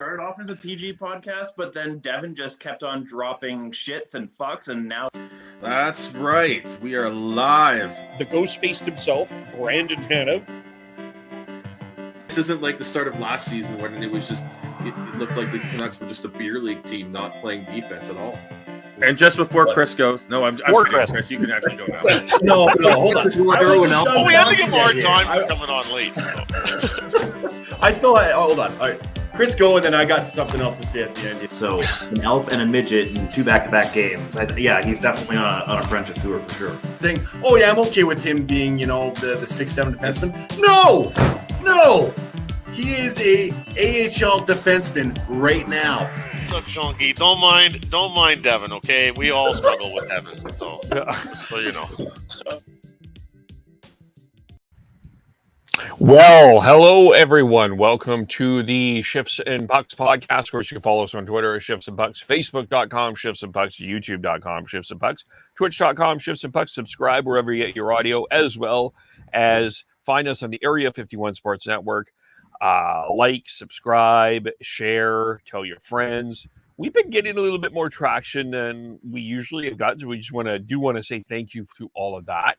Started off as a PG podcast, but then Devin just kept on dropping shits and fucks, and now... That's right. We are live. The ghost faced himself, Brandon Tanev. This isn't like the start of last season when it was just, it looked like the Canucks were just a beer league team not playing defense at all. And just before Chris goes, no, I'm kidding, Chris, you can actually go now. No, hold on. Oh, we had to give more time for coming on late. So. I still had, hold on. All right. Chris go, and then I got something else to say at the end. So, an elf and a midget in 2 back-to-back games. Yeah, he's definitely on a friendship tour for sure. Saying, oh yeah, I'm okay with him being, the 6'7" defenseman. No! He is a AHL defenseman right now. Look, Shonky, don't mind Devin, okay? We all struggle with Devin, so you know. Well, hello everyone. Welcome to the Shifts and Pucks podcast. Of course, you can follow us on Twitter at Shifts and Pucks, Facebook.com, Shifts and Pucks, YouTube.com, Shifts and Pucks, Twitch.com, Shifts and Pucks. Subscribe wherever you get your audio, as well as find us on the Area 51 Sports Network. Like, subscribe, share, tell your friends. We've been getting a little bit more traction than we usually have gotten, so we just want to say thank you to all of that.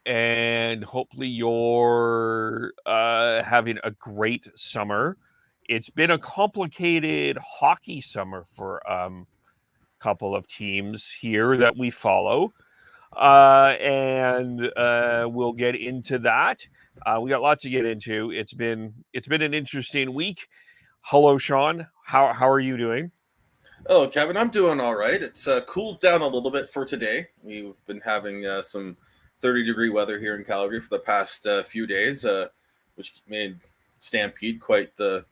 And hopefully you're having a great summer. It's been a complicated hockey summer for a couple of teams here that we follow. And we'll get into that. We got lots to get into. It's been an interesting week. Hello, Sean. How are you doing? Oh, Kevin, I'm doing all right. It's cooled down a little bit for today. We've been having some 30-degree weather here in Calgary for the past few days, which made Stampede quite the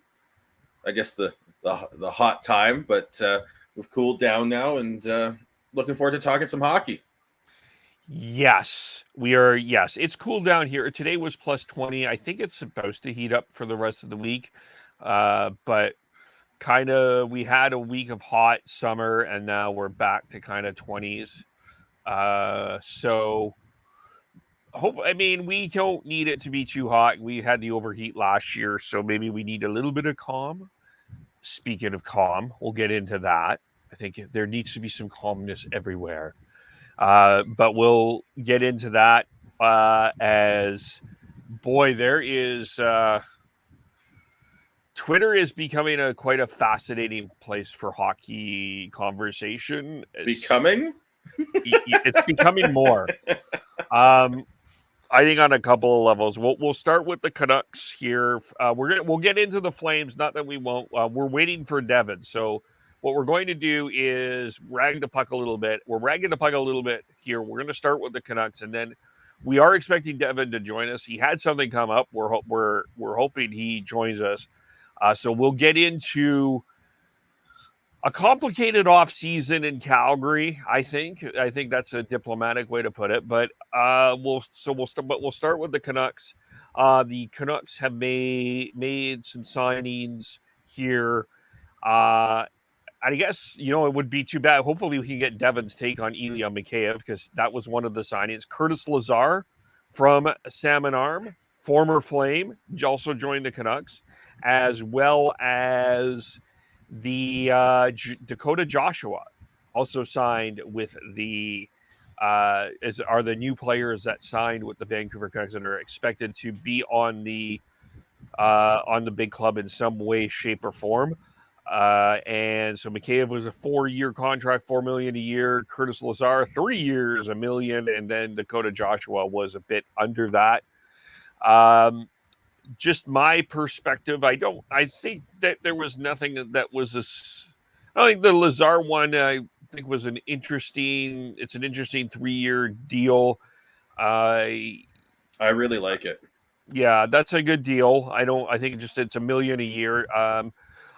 hot time. But we've cooled down now, and looking forward to talking some hockey. Yes, we are. Yes, it's cooled down here. Today was plus 20. I think it's supposed to heat up for the rest of the week, but we had a week of hot summer, and now we're back to kind of 20s. So. We don't need it to be too hot. We had the overheat last year, so maybe we need a little bit of calm. Speaking of calm, we'll get into that. I think there needs to be some calmness everywhere. But we'll get into that there is... Twitter is becoming quite a fascinating place for hockey conversation. Becoming? It's becoming more. I think on a couple of levels. We'll start with the Canucks here. We'll get into the Flames. Not that we won't. We're waiting for Devin. So what we're going to do is rag the puck a little bit. We're ragging the puck a little bit here. We're going to start with the Canucks, and then we are expecting Devin to join us. He had something come up. We're hoping he joins us. So we'll get into a complicated off season in Calgary. I think that's a diplomatic way to put it. But we'll start with the Canucks. The Canucks have made some signings here. I guess it would be too bad. Hopefully we can get Devin's take on Ilya Mikheyev, because that was one of the signings. Curtis Lazar from Salmon Arm, former Flame, also joined the Canucks, as well as the Dakota Joshua also signed with the are the new players that signed with the Vancouver Canucks and are expected to be on the big club in some way, shape, or form. And so Mikheyev was a 4-year contract, $4 million a year. Curtis Lazar, 3 years, $1 million, and then Dakota Joshua was a bit under that. Just my perspective, I think that there was nothing that was I think the Lazar one, I think was an interesting 3-year deal. I really like it. Yeah, that's a good deal. I think it's $1 million a year.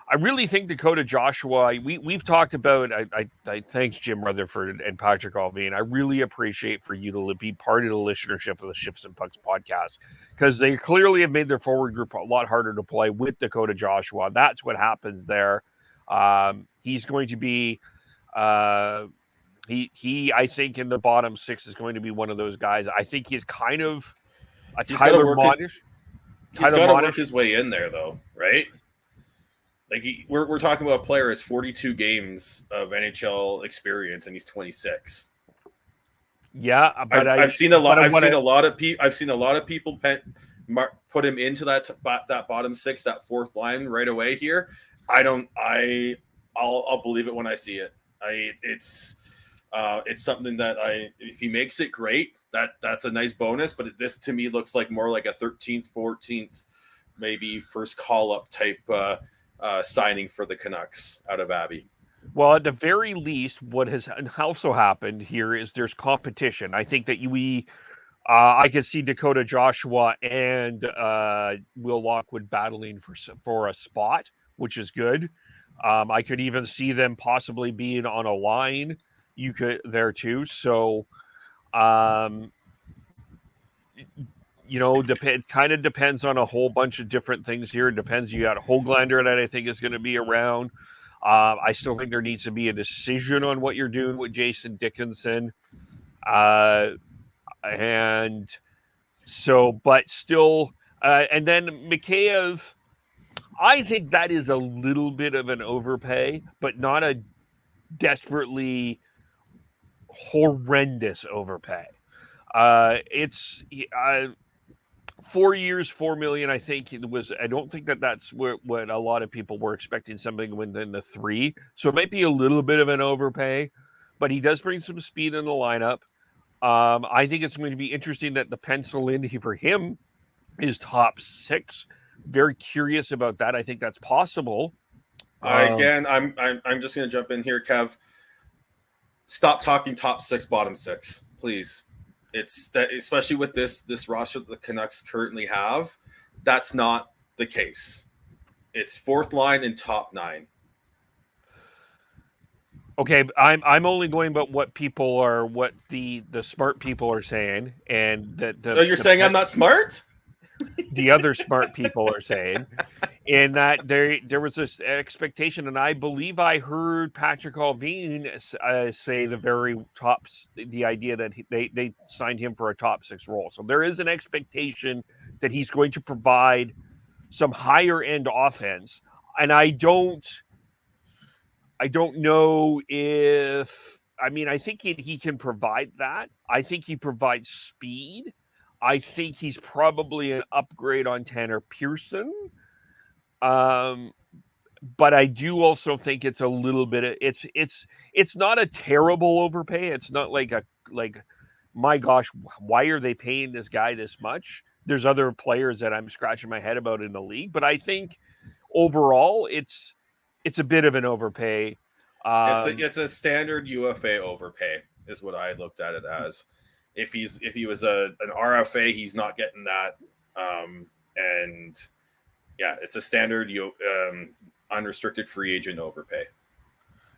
I really think Dakota Joshua, we've talked about, I thanks Jim Rutherford and Patrick Alvin. I really appreciate for you to be part of the listenership of the Shifts and Pucks podcast, because they clearly have made their forward group a lot harder to play with Dakota Joshua. That's what happens there. He's going to be, he I think in the bottom 6 is going to be one of those guys. I think he's kind of a Tyler Monish. He's got to work his way in there, though, right? Like we're talking about a player has 42 games of NHL experience, and he's 26. Yeah, but I've seen a lot. I've seen a lot of people put him into that bottom six, that fourth line right away here. I'll believe it when I see it. It's something that if he makes it, great. That's a nice bonus. But this to me looks like more like a 13th, 14th, maybe first call up type signing for the Canucks out of Abbey. Well, at the very least, what has also happened here is there's competition. I think that I could see Dakota Joshua and Will Lockwood battling for a spot, which is good. I could even see them possibly being on a line. You could there too. So, kind of depends on a whole bunch of different things here. It depends. You got Höglander that I think is going to be around. I still think there needs to be a decision on what you're doing with Jason Dickinson. And so, but still, and then Mikheyev, I think that is a little bit of an overpay, but not a desperately horrendous overpay. It's 4 years, $4 million. I think it was. I don't think that's what a lot of people were expecting, something within the 3. So it might be a little bit of an overpay, but he does bring some speed in the lineup. I think it's going to be interesting that the pencil in for him is top 6. Very curious about that. I think that's possible. Again, I'm just going to jump in here, Kev. Stop talking top 6, bottom 6, please. It's that, especially with this roster that the Canucks currently have, that's not the case. It's 4th line and top 9. Okay, I'm only going about what the smart people are saying, and you're saying I'm not smart? The other smart people are saying, and that there was this expectation, and I believe I heard Patrick Allvin say the idea that they signed him for a top 6 role. So there is an expectation that he's going to provide some higher end offense, and I don't know if I think he can provide that. I think he provides speed. I think he's probably an upgrade on Tanner Pearson. But I do also think it's a little bit of it's not a terrible overpay. It's not like my gosh, why are they paying this guy this much? There's other players that I'm scratching my head about in the league, but I think overall it's a bit of an overpay. It's a standard UFA overpay is what I looked at it as. If he was an RFA, he's not getting that. And yeah, it's a standard unrestricted free agent overpay.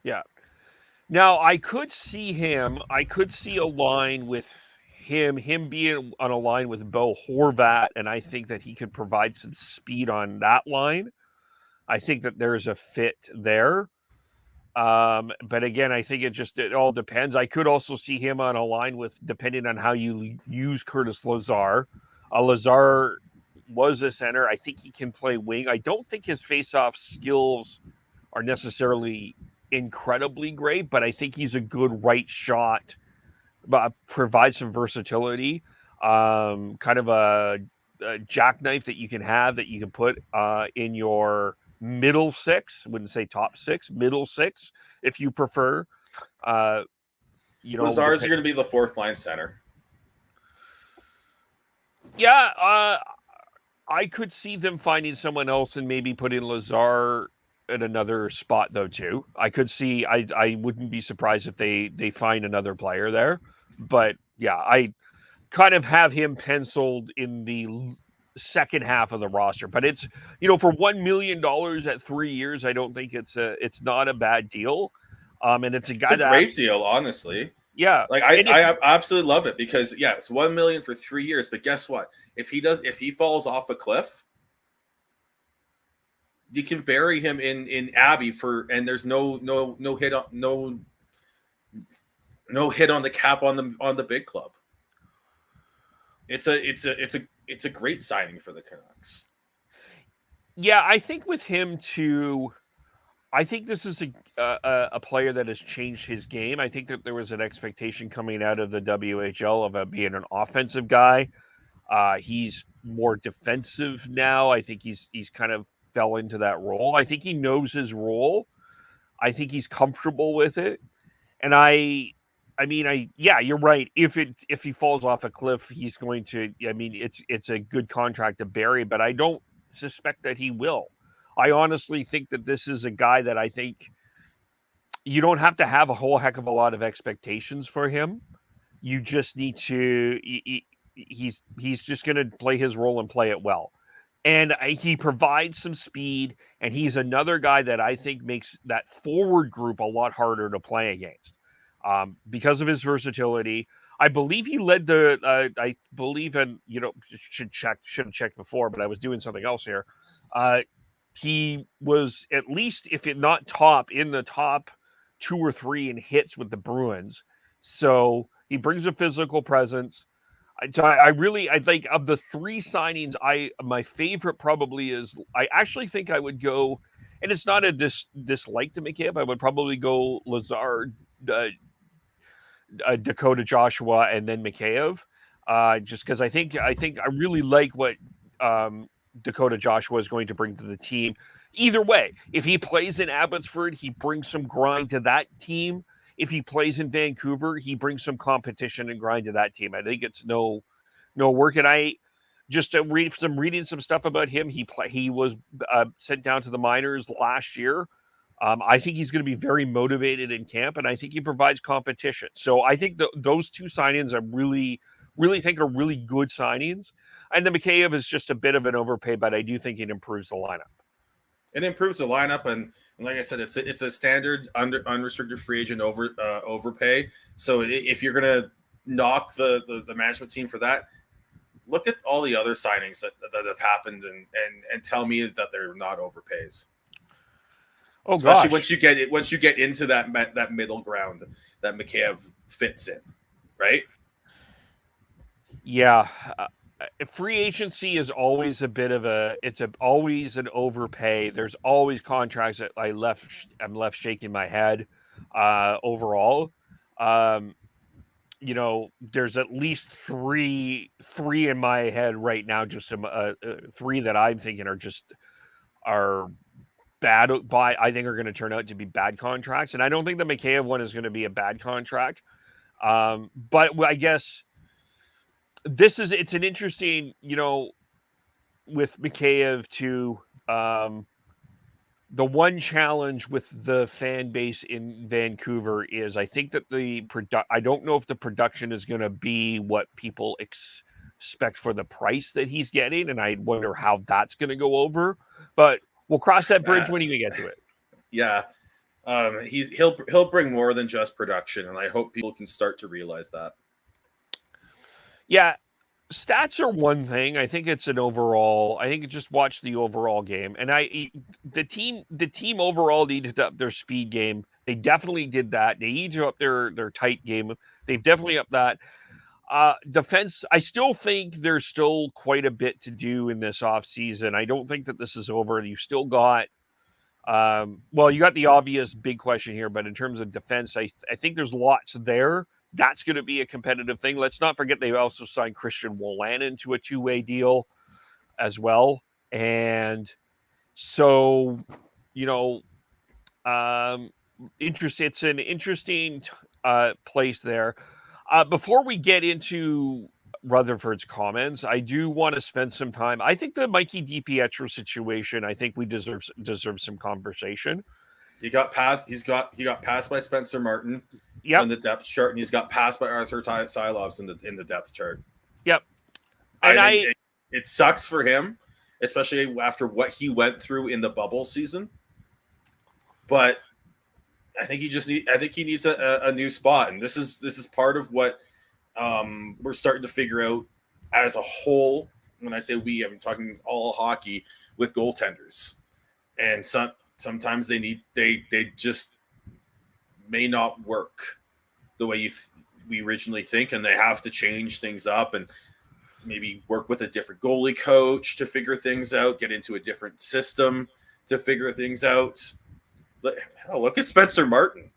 Yeah. Now I could see a line with him being on a line with Bo Horvat, and I think that he could provide some speed on that line. I think that there's a fit there. But again, I think it all depends. I could also see him on a line with, depending on how you use Curtis Lazar. Lazar was a center. I think he can play wing. I don't think his face-off skills are necessarily incredibly great, but I think he's a good right shot, but provides some versatility. Kind of a jackknife that you can put in your middle 6. Wouldn't say top 6, middle 6 if you prefer. Lazar's going to be the 4th line center. Yeah, I could see them finding someone else and maybe putting Lazar at another spot though too. I could see. I wouldn't be surprised if they find another player there. But yeah, I kind of have him penciled in the second half of the roster. But it's for $1 million at 3 years, I don't think it's not a bad deal. And it's a guy it's a great deal, honestly. Yeah, like I absolutely love it because it's $1 million for 3 years. But guess what? If he falls off a cliff, you can bury him in Abbey and there's no hit on no hit on the cap on the big club. It's a great signing for the Canucks. Yeah, I think with him too. I think this is a player that has changed his game. I think that there was an expectation coming out of the WHL of being an offensive guy. He's more defensive now. I think he's kind of fell into that role. I think he knows his role. I think he's comfortable with it. And yeah, you're right. If he falls off a cliff, he's going to. I mean, it's a good contract to bury, but I don't suspect that he will. I honestly think that this is a guy that I think you don't have to have a whole heck of a lot of expectations for him. You just need to. He's just going to play his role and play it well. And he provides some speed, and he's another guy that I think makes that forward group a lot harder to play against because of his versatility. I believe he led the. I believe in should have checked before, but I was doing something else here. He was at least, if it not top, in the top 2 or 3 in hits with the Bruins. So he brings a physical presence. I think of the 3 signings, my favorite probably is, I actually think I would go, and it's not a dislike to Mikheyev, I would probably go Lazar, Dakota Joshua, and then Mikheyev, just because I think I really like what Dakota Joshua is going to bring to the team. Either way, if he plays in Abbotsford, he brings some grind to that team. If he plays in Vancouver, he brings some competition and grind to that team. I think it's no work. And I just reading some stuff about him. He was sent down to the minors last year. I think he's going to be very motivated in camp, and I think he provides competition. So I think those 2 signings I really think are really good signings. And the Mikheyev is just a bit of an overpay, but I do think it improves the lineup. It improves the lineup, and like I said, it's a standard unrestricted free agent overpay. So if you're gonna knock the management team for that, look at all the other signings that have happened and tell me that they're not overpays. Oh, especially gosh. once you get into that middle ground that Mikheyev fits in, right? Yeah. Free agency is always always an overpay. There's always contracts that I'm left shaking my head overall. There's at least three in my head right now, just 3 that I'm thinking are bad, I think are going to turn out to be bad contracts. And I don't think the Mikheyev one is going to be a bad contract. But I guess it's an interesting, with Mikheyev too. The one challenge with the fan base in Vancouver is I think that I don't know if the production is going to be what people expect for the price that he's getting, and I wonder how that's going to go over. But we'll cross that bridge when we get to it. Yeah, he'll bring more than just production, and I hope people can start to realize that. Yeah, stats are one thing. I think it's an overall. I think just watch the overall game, and the team overall needed to up their speed game. They definitely did that. They need to up their tight game. They've definitely upped that. Defense, I still think there's still quite a bit to do in this offseason. I don't think that this is over. You still got, you got the obvious big question here, but in terms of defense, I think there's lots there. That's going to be a competitive thing. Let's not forget they also signed Christian Wolanin to a 2-way deal as well. And so, it's an interesting place there. Before we get into Rutherford's comments, I do want to spend some time. I think the Mikey DiPietro situation, I think we deserve some conversation. He got passed. He got passed by Spencer Martin in the depth chart, and he's got passed by Arthur Silovs in the depth chart. Yep. And it sucks for him, especially after what he went through in the bubble season. But I think he needs a new spot, and this is part of what we're starting to figure out as a whole. When I say we, I'm talking all hockey with goaltenders, and sometimes they just may not work the way we originally think, and they have to change things up. And maybe work with a different goalie coach to figure things out, get into a different system to figure things out. Hell, look at Spencer Martin.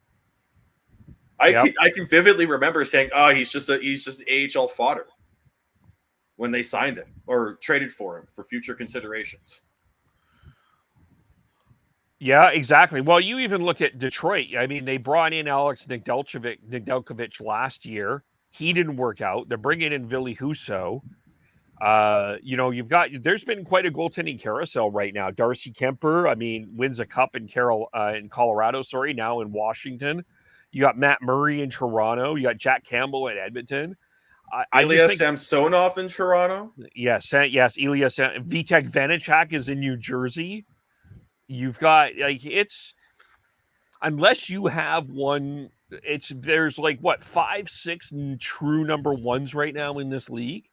I can vividly remember saying, "Oh, he's just AHL fodder," when they signed him or traded for him for future considerations. Yeah, exactly. Well, you even look at Detroit. I mean, they brought in Alex Nedeljkovic last year. He didn't work out. They're bringing in Ville Husso. There's been quite a goaltending carousel right now. Darcy Kemper, I mean, wins a cup in Colorado, now in Washington. You got Matt Murray in Toronto. You got Jack Campbell in Edmonton. Ilya Samsonov in Toronto. Yes, Ilya Vitek Vanacek is in New Jersey. You've got unless you have one, there's 5-6 true number ones right now in this league,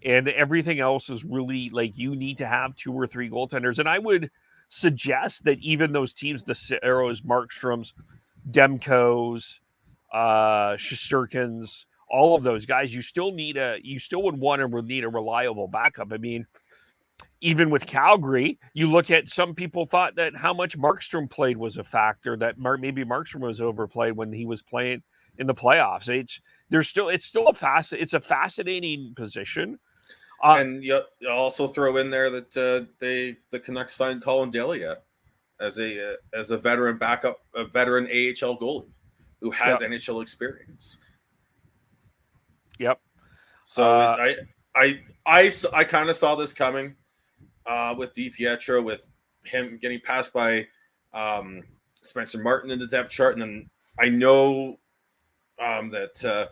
and everything else is really you need to have 2 or 3 goaltenders. And I would suggest that even those teams, the Saros, Markstroms, Demkos, Shesterkins, all of those guys, you still would want to need a reliable backup. I mean, even with Calgary, you look at, some people thought that how much Markstrom played was a factor, that maybe Markstrom was overplayed when he was playing in the playoffs. It's a fascinating position. And you also throw in there that the Canucks signed Colin Delia as a veteran backup, a veteran AHL goalie who has NHL experience. Yep. So I kind of saw this coming with DiPietro, with him getting passed by Spencer Martin in the depth chart, and then I know that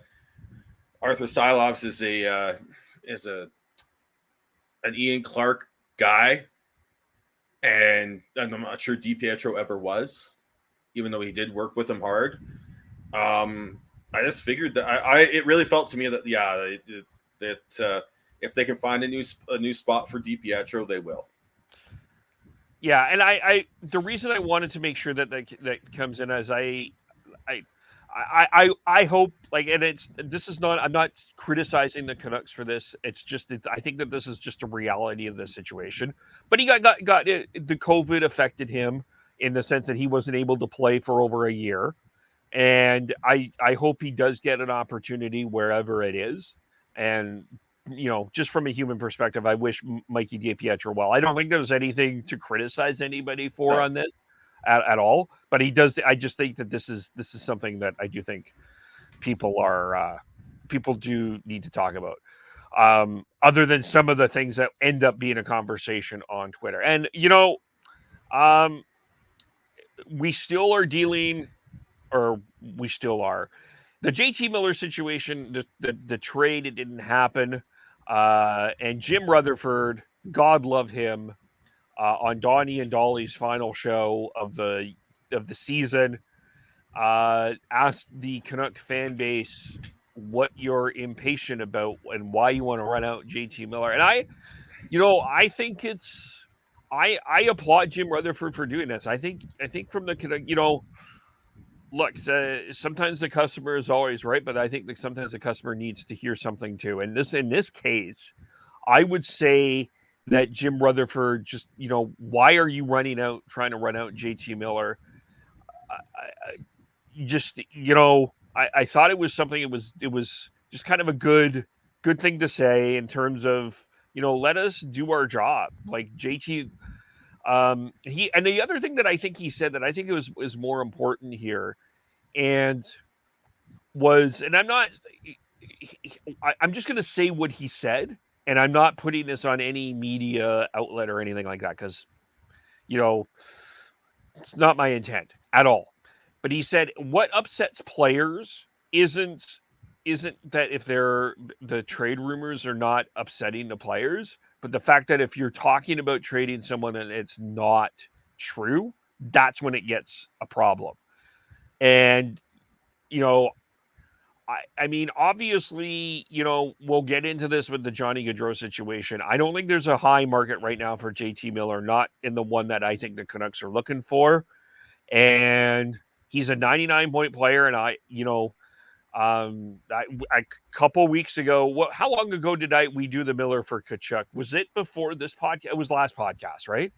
Arthur Silovs is an Ian Clark guy, and I'm not sure DiPietro ever was, even though he did work with him hard. I just figured that it really felt to me that if they can find a new spot for DiPietro, they will. Yeah, and I the reason I wanted to make sure that comes in as I hope, and I'm not criticizing the Canucks for this. It's just I think that this is just a reality of the situation. But he got the COVID affected him in the sense that he wasn't able to play for over a year. And I hope he does get an opportunity wherever it is. And, just from a human perspective, I wish Mikey DiPietro well. I don't think there's anything to criticize anybody for on this at all. But he does. I just think that this is something that I do think people do need to talk about. Other than some of the things that end up being a conversation on Twitter. And, we still are dealing... or we still are. The JT Miller situation, the trade, it didn't happen. And Jim Rutherford, God love him, on Donnie and Dolly's final show of the season, asked the Canuck fan base what you're impatient about and why you want to run out JT Miller. And I think I applaud Jim Rutherford for doing this. I think from the Canuck, look, sometimes the customer is always right, but I think that sometimes the customer needs to hear something too. And in this case, I would say that Jim Rutherford just, why are you trying to run out JT Miller? I thought it was something. It was just kind of a good thing to say in terms of, let us do our job. Like JT. And the other thing that I think he said that I think was more important here, and I'm just going to say what he said, and I'm not putting this on any media outlet or anything like that, because, it's not my intent at all. But he said what upsets players isn't that if the trade rumors are not upsetting the players, but the fact that if you're talking about trading someone and it's not true, that's when it gets a problem. And, I mean, obviously, we'll get into this with the Johnny Gaudreau situation. I don't think there's a high market right now for JT Miller, not in the one that I think the Canucks are looking for. And he's a 99-point player, and A couple weeks ago, how long ago did we do the Miller for Tkachuk? Was it before this podcast? It was last podcast, right?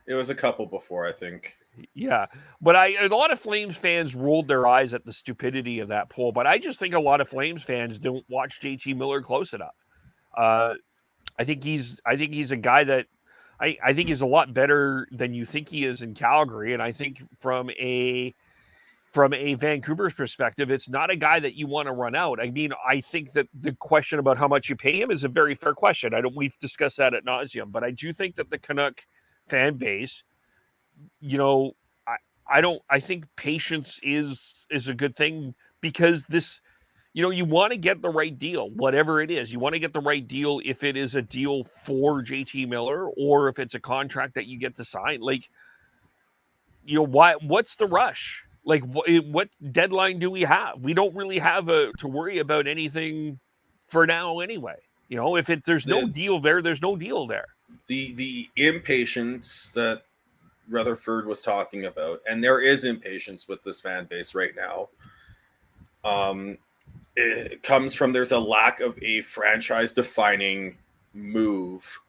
It was a couple before, I think. Yeah, but a lot of Flames fans rolled their eyes at the stupidity of that poll. But I just think a lot of Flames fans don't watch JT Miller close enough. I think he's a guy that I think he's a lot better than you think he is in Calgary, and I think from a Vancouver's perspective, it's not a guy that you want to run out. I mean, I think that the question about how much you pay him is a very fair question. We've discussed that ad nauseum, but I do think that the Canuck fan base, I think patience is a good thing, because this, you want to get the right deal, whatever it is. You want to get the right deal if it is a deal for JT Miller or if it's a contract that you get to sign. Like, what's the rush? Like, what deadline do we have? We don't really have to worry about anything for now anyway. If there's no deal there, there's no deal there. The impatience that Rutherford was talking about, and there is impatience with this fan base right now, it comes from there's a lack of a franchise-defining move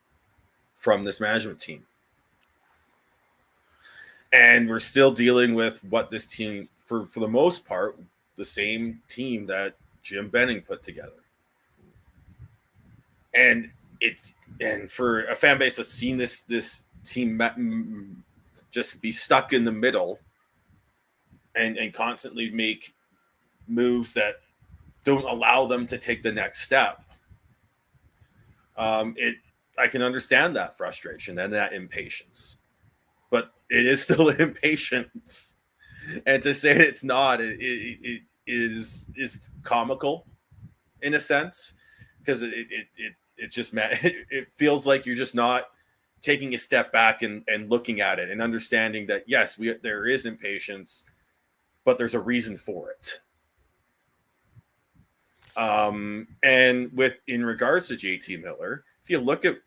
from this management team. And we're still dealing with what this team, for the most part, the same team that Jim Benning put together. And for a fan base that's seen this team just be stuck in the middle and constantly make moves that don't allow them to take the next step. I can understand that frustration and that impatience, but it is still impatience. And to say it's not, it is comical in a sense, because it feels like you're just not taking a step back and looking at it and understanding that, yes, there is impatience, but there's a reason for it. And in regards to JT Miller, if you look at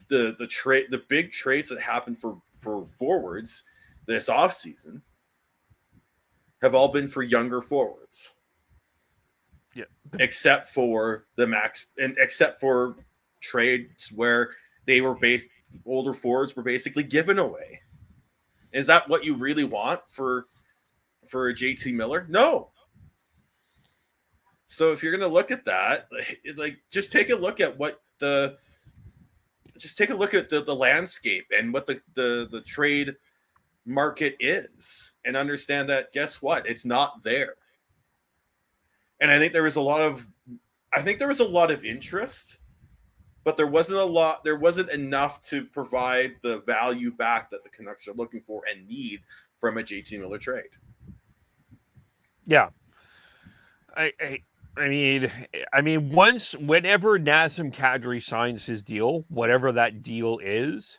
the big trades that happened for forwards this offseason have all been for younger forwards. Yeah. Except for except for trades where they were older forwards were basically given away. Is that what you really want for a JT Miller? No. So if you're going to look at that, just take a look at the landscape and what the trade market is, and understand that, guess what? It's not there. And I think there was a lot of interest, but there wasn't enough to provide the value back that the Canucks are looking for and need from a JT Miller trade. Yeah. I mean, whenever Nazem Kadri signs his deal, whatever that deal is,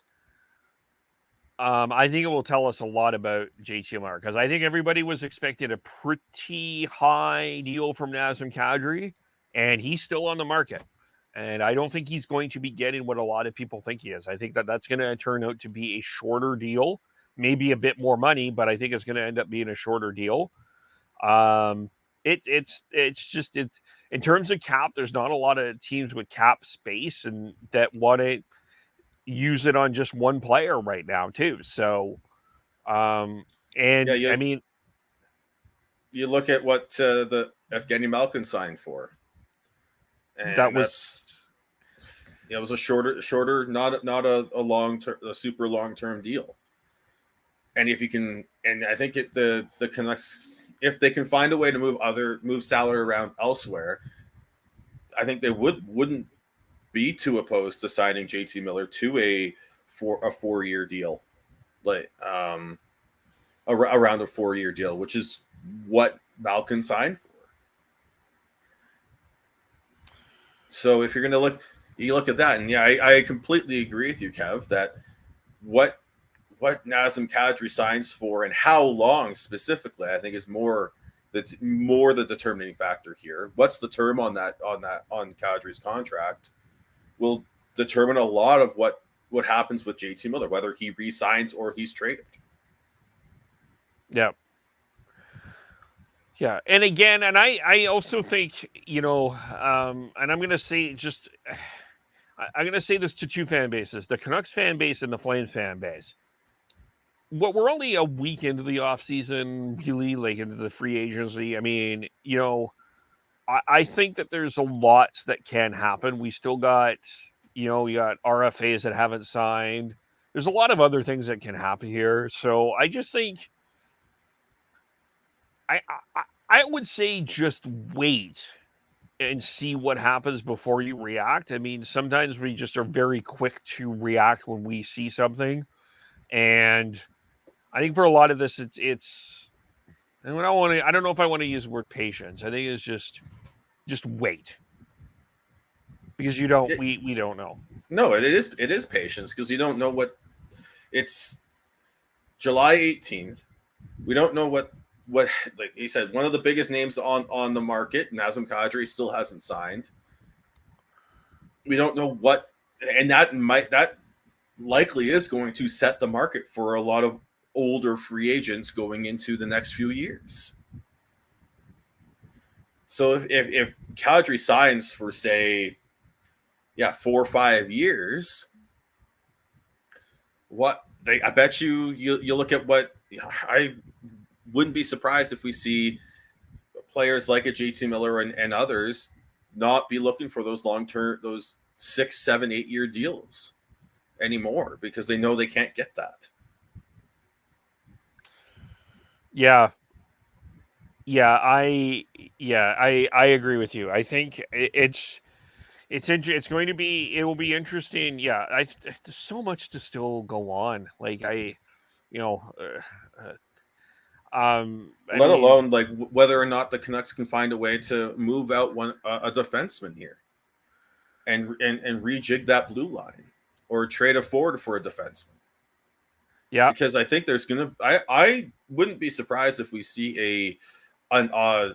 I think it will tell us a lot about JT Miller, because I think everybody was expecting a pretty high deal from Nazem Kadri, and he's still on the market. And I don't think he's going to be getting what a lot of people think he is. I think that's going to turn out to be a shorter deal, maybe a bit more money, but I think it's going to end up being a shorter deal. It's just in terms of cap, there's not a lot of teams with cap space and that want to use it on just one player right now too. So, I mean, you look at what the Evgeny Malkin signed for, and it was a shorter, not a super long-term deal. And if you can, and I think the Canucks, if they can find a way to move salary around elsewhere, I think they wouldn't be too opposed to signing JT Miller to a 4-year deal, like around a 4-year deal, which is what Malkin signed for. So if you're going to look at that, and yeah, I completely agree with you, Kev, that what Nazem Kadri signs for and how long specifically, I think is more the determining factor here. What's the term on Kadri's contract will determine a lot of what happens with JT Miller, whether he re-signs or he's traded. Yeah. Yeah, and again, and I also think, and I'm going to say I'm going to say this to two fan bases, the Canucks fan base and the Flames fan base. We're only a week into the offseason, really, like into the free agency. I mean, I think that there's a lot that can happen. We still got, we got RFAs that haven't signed. There's a lot of other things that can happen here. So I just think I would say just wait and see what happens before you react. I mean, sometimes we just are very quick to react when we see something. And I think for a lot of this, it's I don't know if I want to use the word patience. I think it's just wait. Because we don't know. No, it is patience because you don't know what it's July 18th. We don't know what like he said, one of the biggest names on the market, Nazem Kadri, still hasn't signed. We don't know what, and that likely is going to set the market for a lot of older free agents going into the next few years. So if Kadri signs for, say, 4 or 5 years, I bet you look at what I wouldn't be surprised if we see players like a JT Miller and others not be looking for those long-term, those 6, 7, 8 year deals anymore because they know they can't get that. Yeah. I agree with you. I think it will be interesting. Yeah. There's so much to still go on. Like alone like whether or not the Canucks can find a way to move out a defenseman here and rejig that blue line or trade a forward for a defenseman. Yeah, because I think there's gonna. I wouldn't be surprised if we see a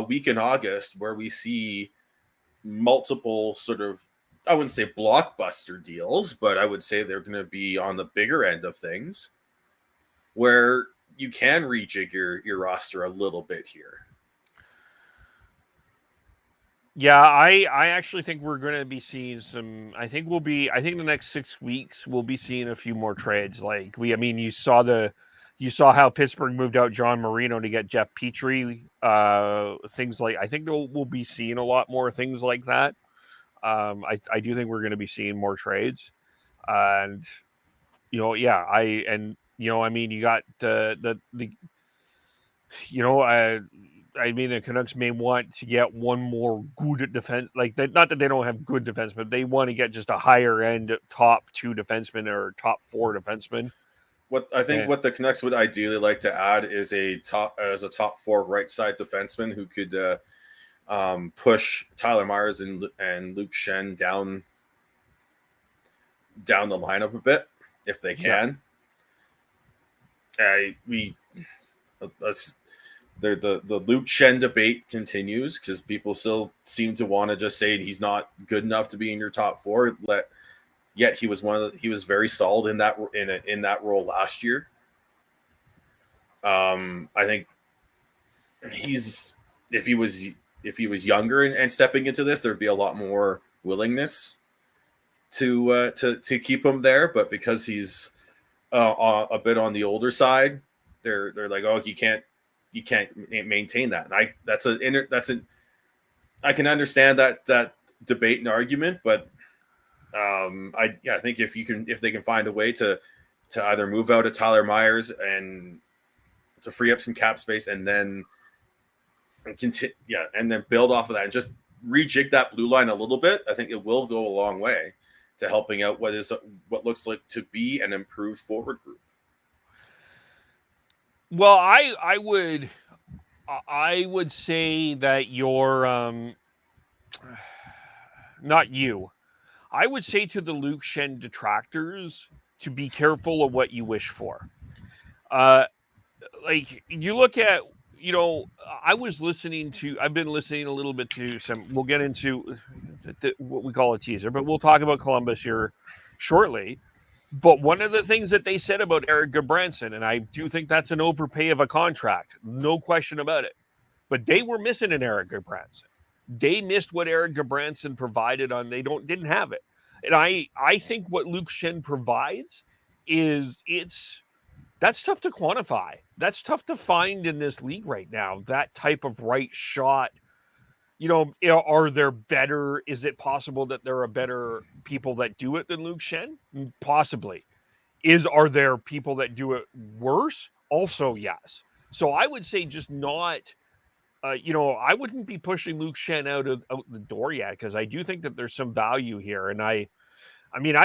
week in August where we see multiple sort of, I wouldn't say blockbuster deals, but I would say they're going to be on the bigger end of things where you can rejig your roster a little bit here. Yeah, I actually think we're going to be seeing some. I think the next 6 weeks we'll be seeing a few more trades. Like you saw how Pittsburgh moved out John Marino to get Jeff Petrie. Things like, I think we'll be seeing a lot more things like that. I do think we're going to be seeing more trades, and you got the Canucks may want to get one more good defense. Like that, not that they don't have good defense, but they want to get just a higher end top 2 defenseman or top 4 defenseman. What the Canucks would ideally like to add is a top 4 right side defenseman who could push Tyler Myers and Luke Schenn down the lineup a bit if they can. The Luke Schenn debate continues because people still seem to want to just say he's not good enough to be in your top 4. Yet he was very solid in that role last year. I think if he was younger and stepping into this, there'd be a lot more willingness to keep him there. But because he's a bit on the older side, they're like, oh, he can't maintain that. And I can understand that debate and argument, but I think if they can find a way to either move out of Tyler Myers and to free up some cap space and then continue, and then build off of that and just rejig that blue line a little bit, I think it will go a long way to helping out what looks like to be an improved forward group. Well, I would say that you're not you. I would say to the Luke Schenn detractors to be careful of what you wish for. Like you look at, I've been listening a little bit to some, we'll get into what we call a teaser, but we'll talk about Columbus here shortly. But one of the things that they said about Eric Gudbranson, and I do think that's an overpay of a contract, no question about it. but they were missing an Eric Gudbranson. They missed what Eric Gudbranson provided on. They didn't have it. And I think what Luke Schenn provides that's tough to quantify. That's tough to find in this league right now. That type of right shot. Are there better? Is it possible that there are better people that do it than Luke Schenn? Possibly. Are there people that do it worse? Also, yes. So I would say just not. I wouldn't be pushing Luke Schenn out the door yet, because I do think that there's some value here. And I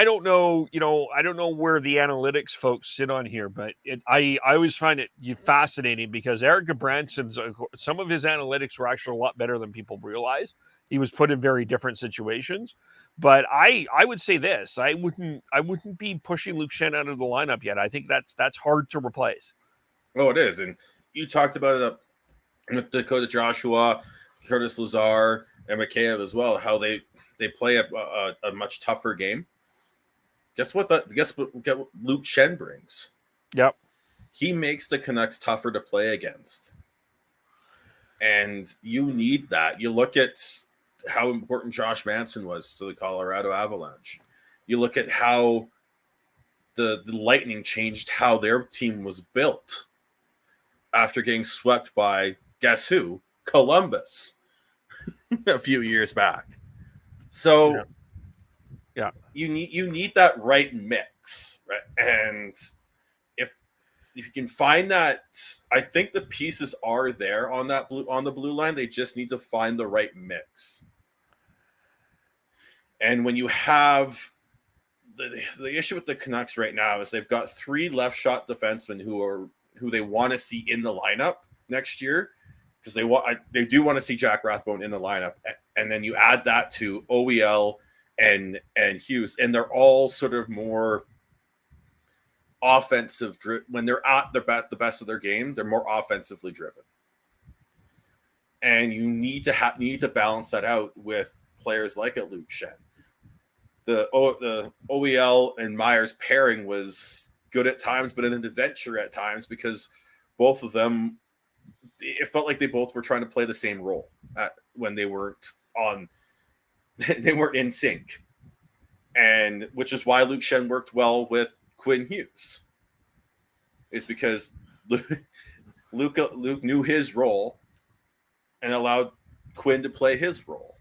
don't know, I don't know where the analytics folks sit on here, but I always find it fascinating because Eric Gudbranson's, some of his analytics were actually a lot better than people realize. He was put in very different situations. But I would say this, I wouldn't be pushing Luke Schenn out of the lineup yet. I think that's hard to replace. Oh, it is. And you talked about it with Dakota Joshua, Curtis Lazar, and Mikheyev as well, how they play a much tougher game. Guess what Luke Schenn brings? Yep. He makes the Canucks tougher to play against. And you need that. You look at how important Josh Manson was to the Colorado Avalanche. You look at how the Lightning changed how their team was built after getting swept by, guess who? Columbus a few years back. So yeah. You need that right mix, right? And if you can find that, I think the pieces are there on the blue line. They just need to find the right mix. And when you have the issue with the Canucks right now is they've got 3 left shot defensemen who they want to see in the lineup next year, because they do want to see Jack Rathbone in the lineup. And then you add that to OEL and Hughes, and they're all sort of more offensive. When they're at the best of their game, they're more offensively driven. And you need to balance that out with players like a Luke Schenn. The OEL and Myers pairing was good at times, but an adventure at times, because both of them, it felt like they both were trying to play the same role when they weren't in sync. And which is why Luke Schenn worked well with Quinn Hughes, is because Luke knew his role and allowed Quinn to play his role.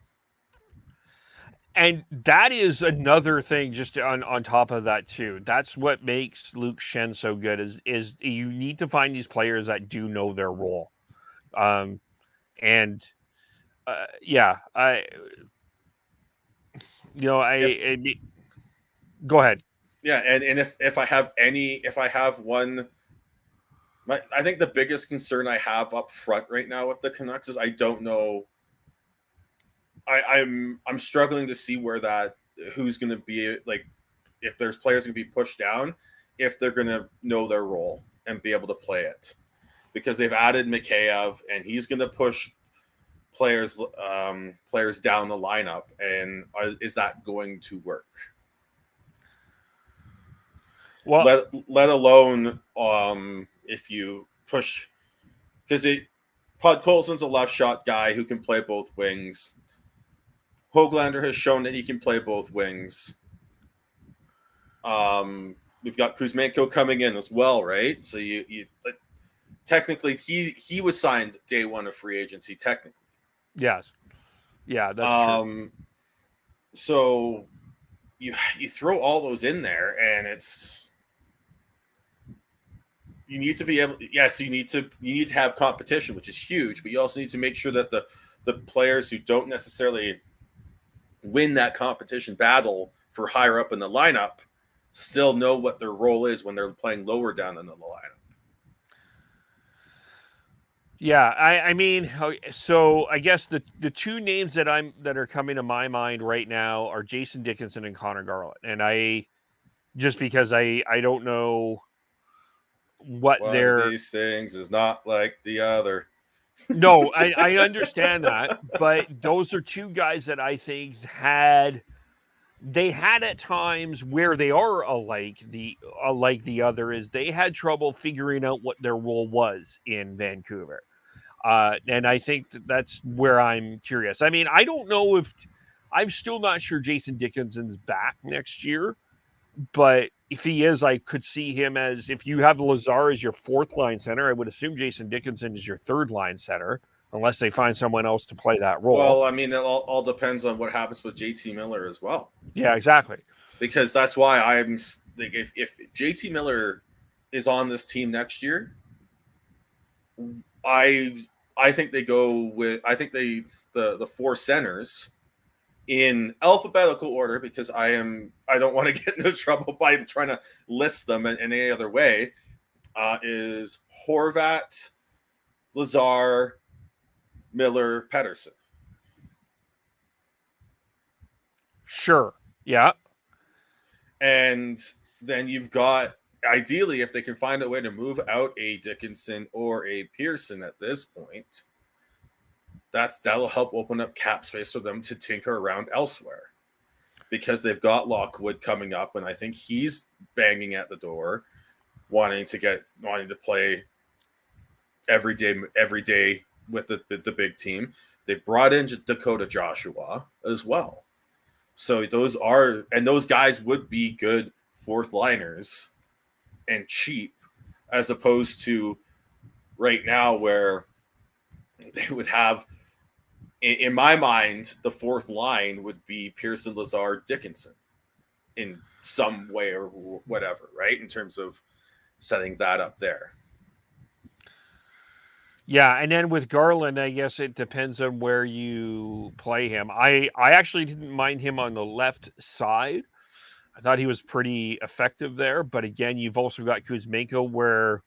And that is another thing, just on top of that too. That's what makes Luke Schenn so good is you need to find these players that do know their role. Go ahead. Yeah, and if I have one, I think the biggest concern I have up front right now with the Canucks is I don't know. I'm struggling to see who's going to be, like, if there's players going to be pushed down, if they're going to know their role and be able to play it, because they've added Mikheyev and he's going to push players down the lineup, and is that going to work? Well, let alone if you push, because Podkolzin's a left shot guy who can play both wings. Höglander has shown that he can play both wings. We've got Kuzmenko coming in as well, right? So you technically he was signed day one of free agency. Technically, yes, yeah, that's true. So you throw all those in there, and you need to be able. Yes, you need to have competition, which is huge, but you also need to make sure that the players who don't necessarily win that competition battle for higher up in the lineup still know what their role is when they're playing lower down in the lineup. Yeah, I mean, so I guess the two names that are coming to my mind right now are Jason Dickinson and Conor Garland, and just because I don't know what one they're. Of these things is not like the other. No, I understand that, but those are two guys that I think had at times where they are alike the other is they had trouble figuring out what their role was in Vancouver. And I think that's where I'm curious. I mean, I don't know if I'm still not sure Jason Dickinson's back next year, but if he is, I could see him as, if you have Lazar as your fourth line center, I would assume Jason Dickinson is your third line center, unless they find someone else to play that role. Well, I mean, it all depends on what happens with JT Miller as well. Yeah, exactly. Because that's why I'm like, if JT Miller is on this team next year, I think they go with, I think the four centers in alphabetical order, because I don't want to get into trouble by trying to list them in any other way, is Horvat, Lazar, Miller, Pettersson. Sure. Yeah. And then you've got, ideally, if they can find a way to move out a Dickinson or a Pearson at this point, that'll help open up cap space for them to tinker around elsewhere, because they've got Lockwood coming up, and I think he's banging at the door, wanting to play every day with the big team. They brought in Dakota Joshua as well, so those guys would be good fourth liners and cheap, as opposed to right now where they would have, in my mind, the fourth line would be Pearson, Lazar, Dickinson in some way or whatever, right? In terms of setting that up there. Yeah, and then with Garland, I guess it depends on where you play him. I actually didn't mind him on the left side. I thought he was pretty effective there, but again, you've also got Kuzmenko, where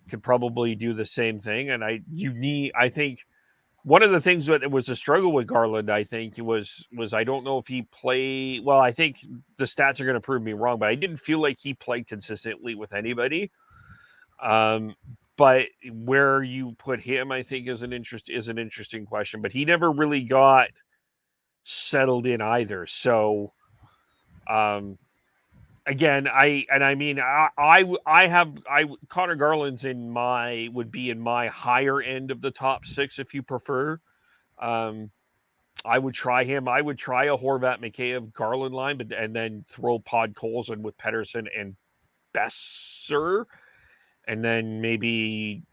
could probably do the same thing. And I think one of the things that was a struggle with Garland, I think, was I don't know if he played well. I think the stats are going to prove me wrong, but I didn't feel like he played consistently with anybody. But where you put him, I think, is an interesting question. But he never really got settled in either. So, again, Conor Garland's would be in my higher end of the top six, if you prefer. I would try him. I would try a Horvat, Mikheyev, Garland line, and then throw Podkolzin with Pettersson and Besser. And then maybe,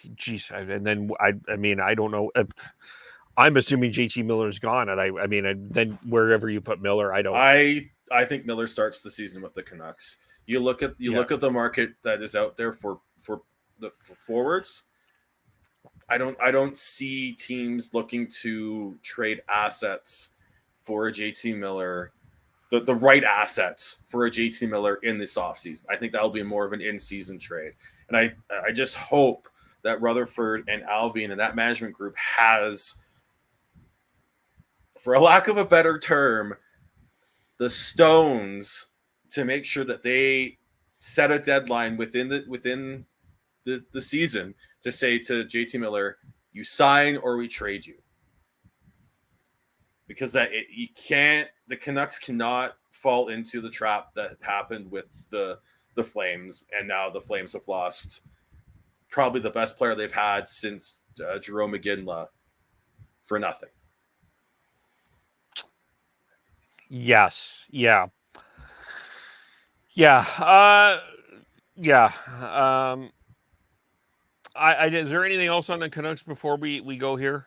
and then I don't know. I'm assuming JT Miller's gone, and then wherever you put Miller, I think Miller starts the season with the Canucks. You look at the market that is out there for forwards. I don't see teams looking to trade assets for a JT Miller, the right assets for a JT Miller in this offseason. I think that'll be more of an in-season trade. And I just hope that Rutherford and Alvin and that management group has, for a lack of a better term, the stones to make sure that they set a deadline within the season to say to JT Miller, you sign or we trade you. Because the Canucks cannot fall into the trap that happened with the Flames, and now the Flames have lost probably the best player they've had since Jerome McGinley for nothing. Yes. Yeah. Yeah. Is there anything else on the Canucks before we go here?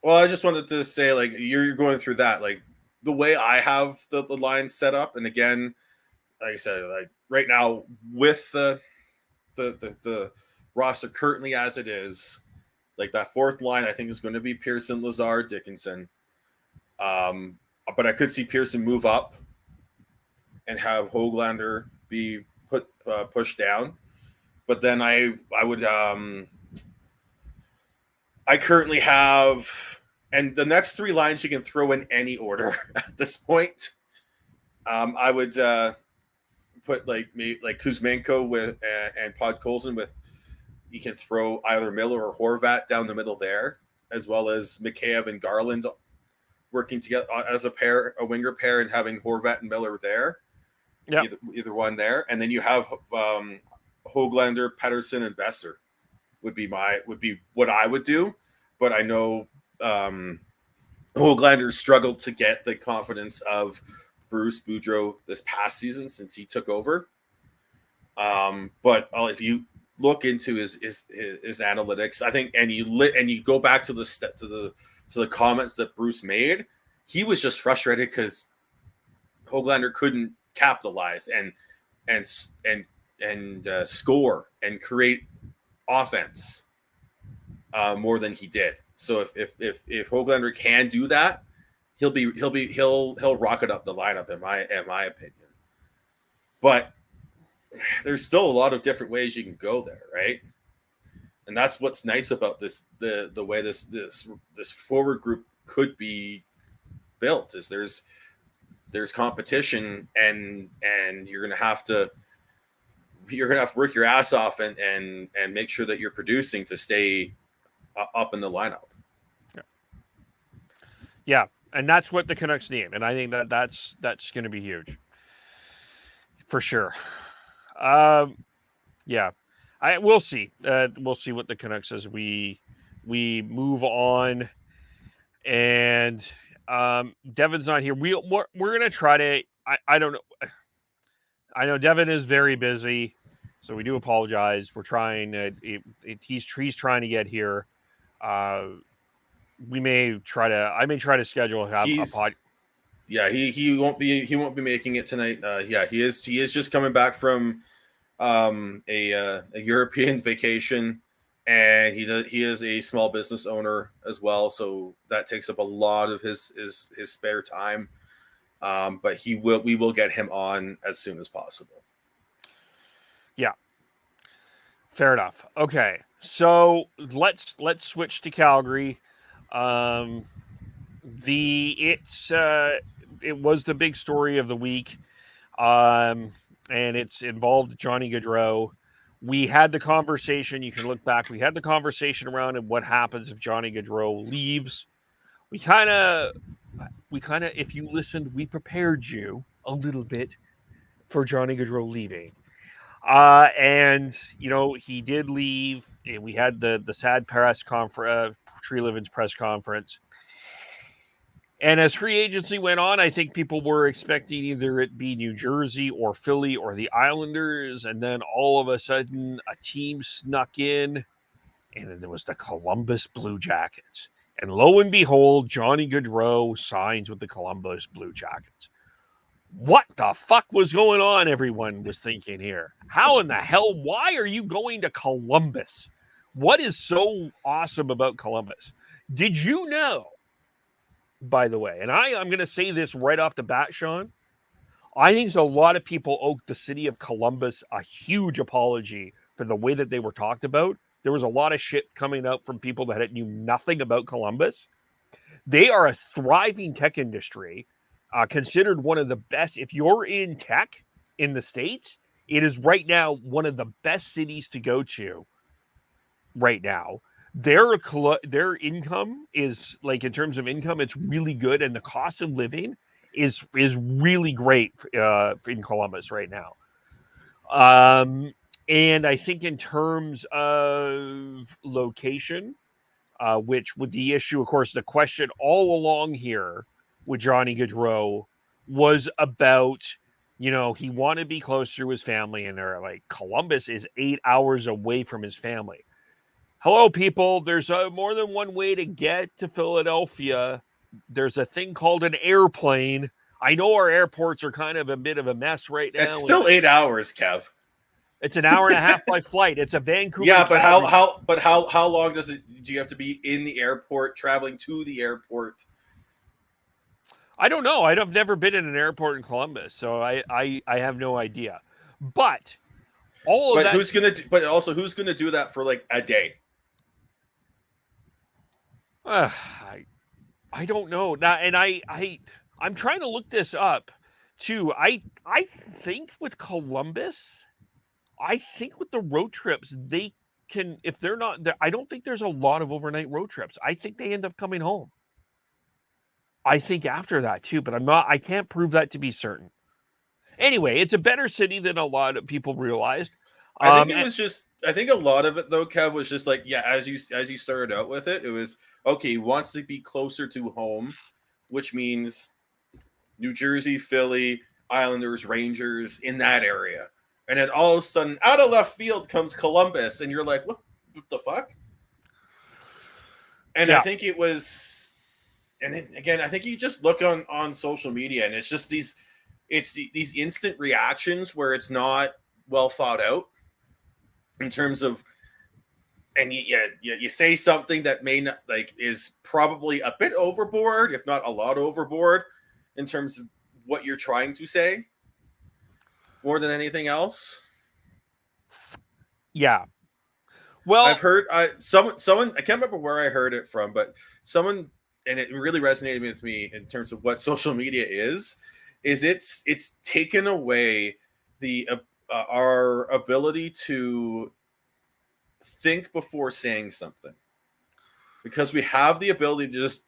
Well, I just wanted to say, like, you're going through that, like, the way I have the line set up, and again, like I said, like right now with the roster currently as it is, like that fourth line, I think is going to be Pearson, Lazar, Dickinson. But I could see Pearson move up and have Höglander be pushed down. But then I would I currently have, and the next three lines you can throw in any order at this point. I would put like Kuzmenko with and Podkolzin with. You can throw either Miller or Horvat down the middle there, as well as Mikheyev and Garland working together as a pair, a winger pair, and having Horvat and Miller there. Yeah, either one there, and then you have Höglander, Pettersson, and Besser would be what I would do. But I know Höglander struggled to get the confidence of Bruce Boudreau this past season since he took over. But if you look into his analytics, I think, and you go back to the comments that Bruce made, he was just frustrated because Höglander couldn't capitalize and score and create offense more than he did. So if Höglander can do that, he'll rocket up the lineup in my opinion. But there's still a lot of different ways you can go there, right? And that's what's nice about this the way this forward group could be built is there's competition and you're gonna have to work your ass off and make sure that you're producing to stay up in the lineup. Yeah, and that's what the Canucks need, and I think that's going to be huge for sure. Yeah, we'll see. We'll see what the Canucks as we move on, and Devin's not here. We're going to try to. I don't know. I know Devin is very busy, so we do apologize. We're trying. He's trying to get here. I may try to schedule a pod. Yeah, he won't be making it tonight. Yeah, he is just coming back from a European vacation, and he is a small business owner as well, so that takes up a lot of his spare time. But we will get him on as soon as possible. Yeah. Fair enough. Okay. So let's switch to Calgary. It was the big story of the week, and it's involved Johnny Gaudreau. We had the conversation. You can look back. We had the conversation around what happens if Johnny Gaudreau leaves. We kind of, if you listened, we prepared you a little bit for Johnny Gaudreau leaving. And he did leave. And we had the sad press conference. Tree Living's press conference. And as free agency went on, I think people were expecting either it be New Jersey or Philly or the Islanders. And then all of a sudden a team snuck in and then there was the Columbus Blue Jackets. And lo and behold, Johnny Gaudreau signs with the Columbus Blue Jackets. What the fuck was going on? Everyone was thinking here. How in the hell? Why are you going to Columbus? What is so awesome about Columbus? Did you know, by the way, and I'm going to say this right off the bat, Sean, I think a lot of people owe the city of Columbus a huge apology for the way that they were talked about. There was a lot of shit coming out from people that knew nothing about Columbus. They are a thriving tech industry, considered one of the best. If you're in tech in the States, it is right now one of the best cities to go to. Right now, their income is like, in terms of income, it's really good, and the cost of living is really great in Columbus right now. And I think in terms of location, which with the issue, of course, the question all along here with Johnny Gaudreau was about, he wanted to be closer to his family, and they're like, Columbus is 8 hours away from his family. Hello, people. There's more than one way to get to Philadelphia. There's a thing called an airplane. I know our airports are kind of a bit of a mess right now. It's still 8 hours, Kev. It's an hour and a half by flight. It's a Vancouver. Yeah, but how long do you have to be in the airport, traveling to the airport? I don't know. I've never been in an airport in Columbus, so I have no idea. But who's gonna do that for like a day? I don't know now, and I'm trying to look this up too. I think with Columbus, I think with the road trips, they can, if they're not there, I don't think there's a lot of overnight road trips. I think they end up coming home. I think after that too, but I can't prove that to be certain. Anyway, it's a better city than a lot of people realized. I think it was just. I think a lot of it though, Kev, was just like, yeah, as you started out with it, it was okay. He wants to be closer to home, which means New Jersey, Philly, Islanders, Rangers in that area. And then all of a sudden, out of left field comes Columbus, and you're like, what the fuck? And I think it was, and then, again, I think you just look on social media, and it's just these instant reactions where it's not well thought out in terms of, and you say something that may not, like, is probably a bit overboard, if not a lot overboard, in terms of what you're trying to say, more than anything else. Yeah. Well, I've heard someone I can't remember where I heard it from, but someone, and it really resonated with me in terms of what social media is it's taken away the our ability to think before saying something, because we have the ability to just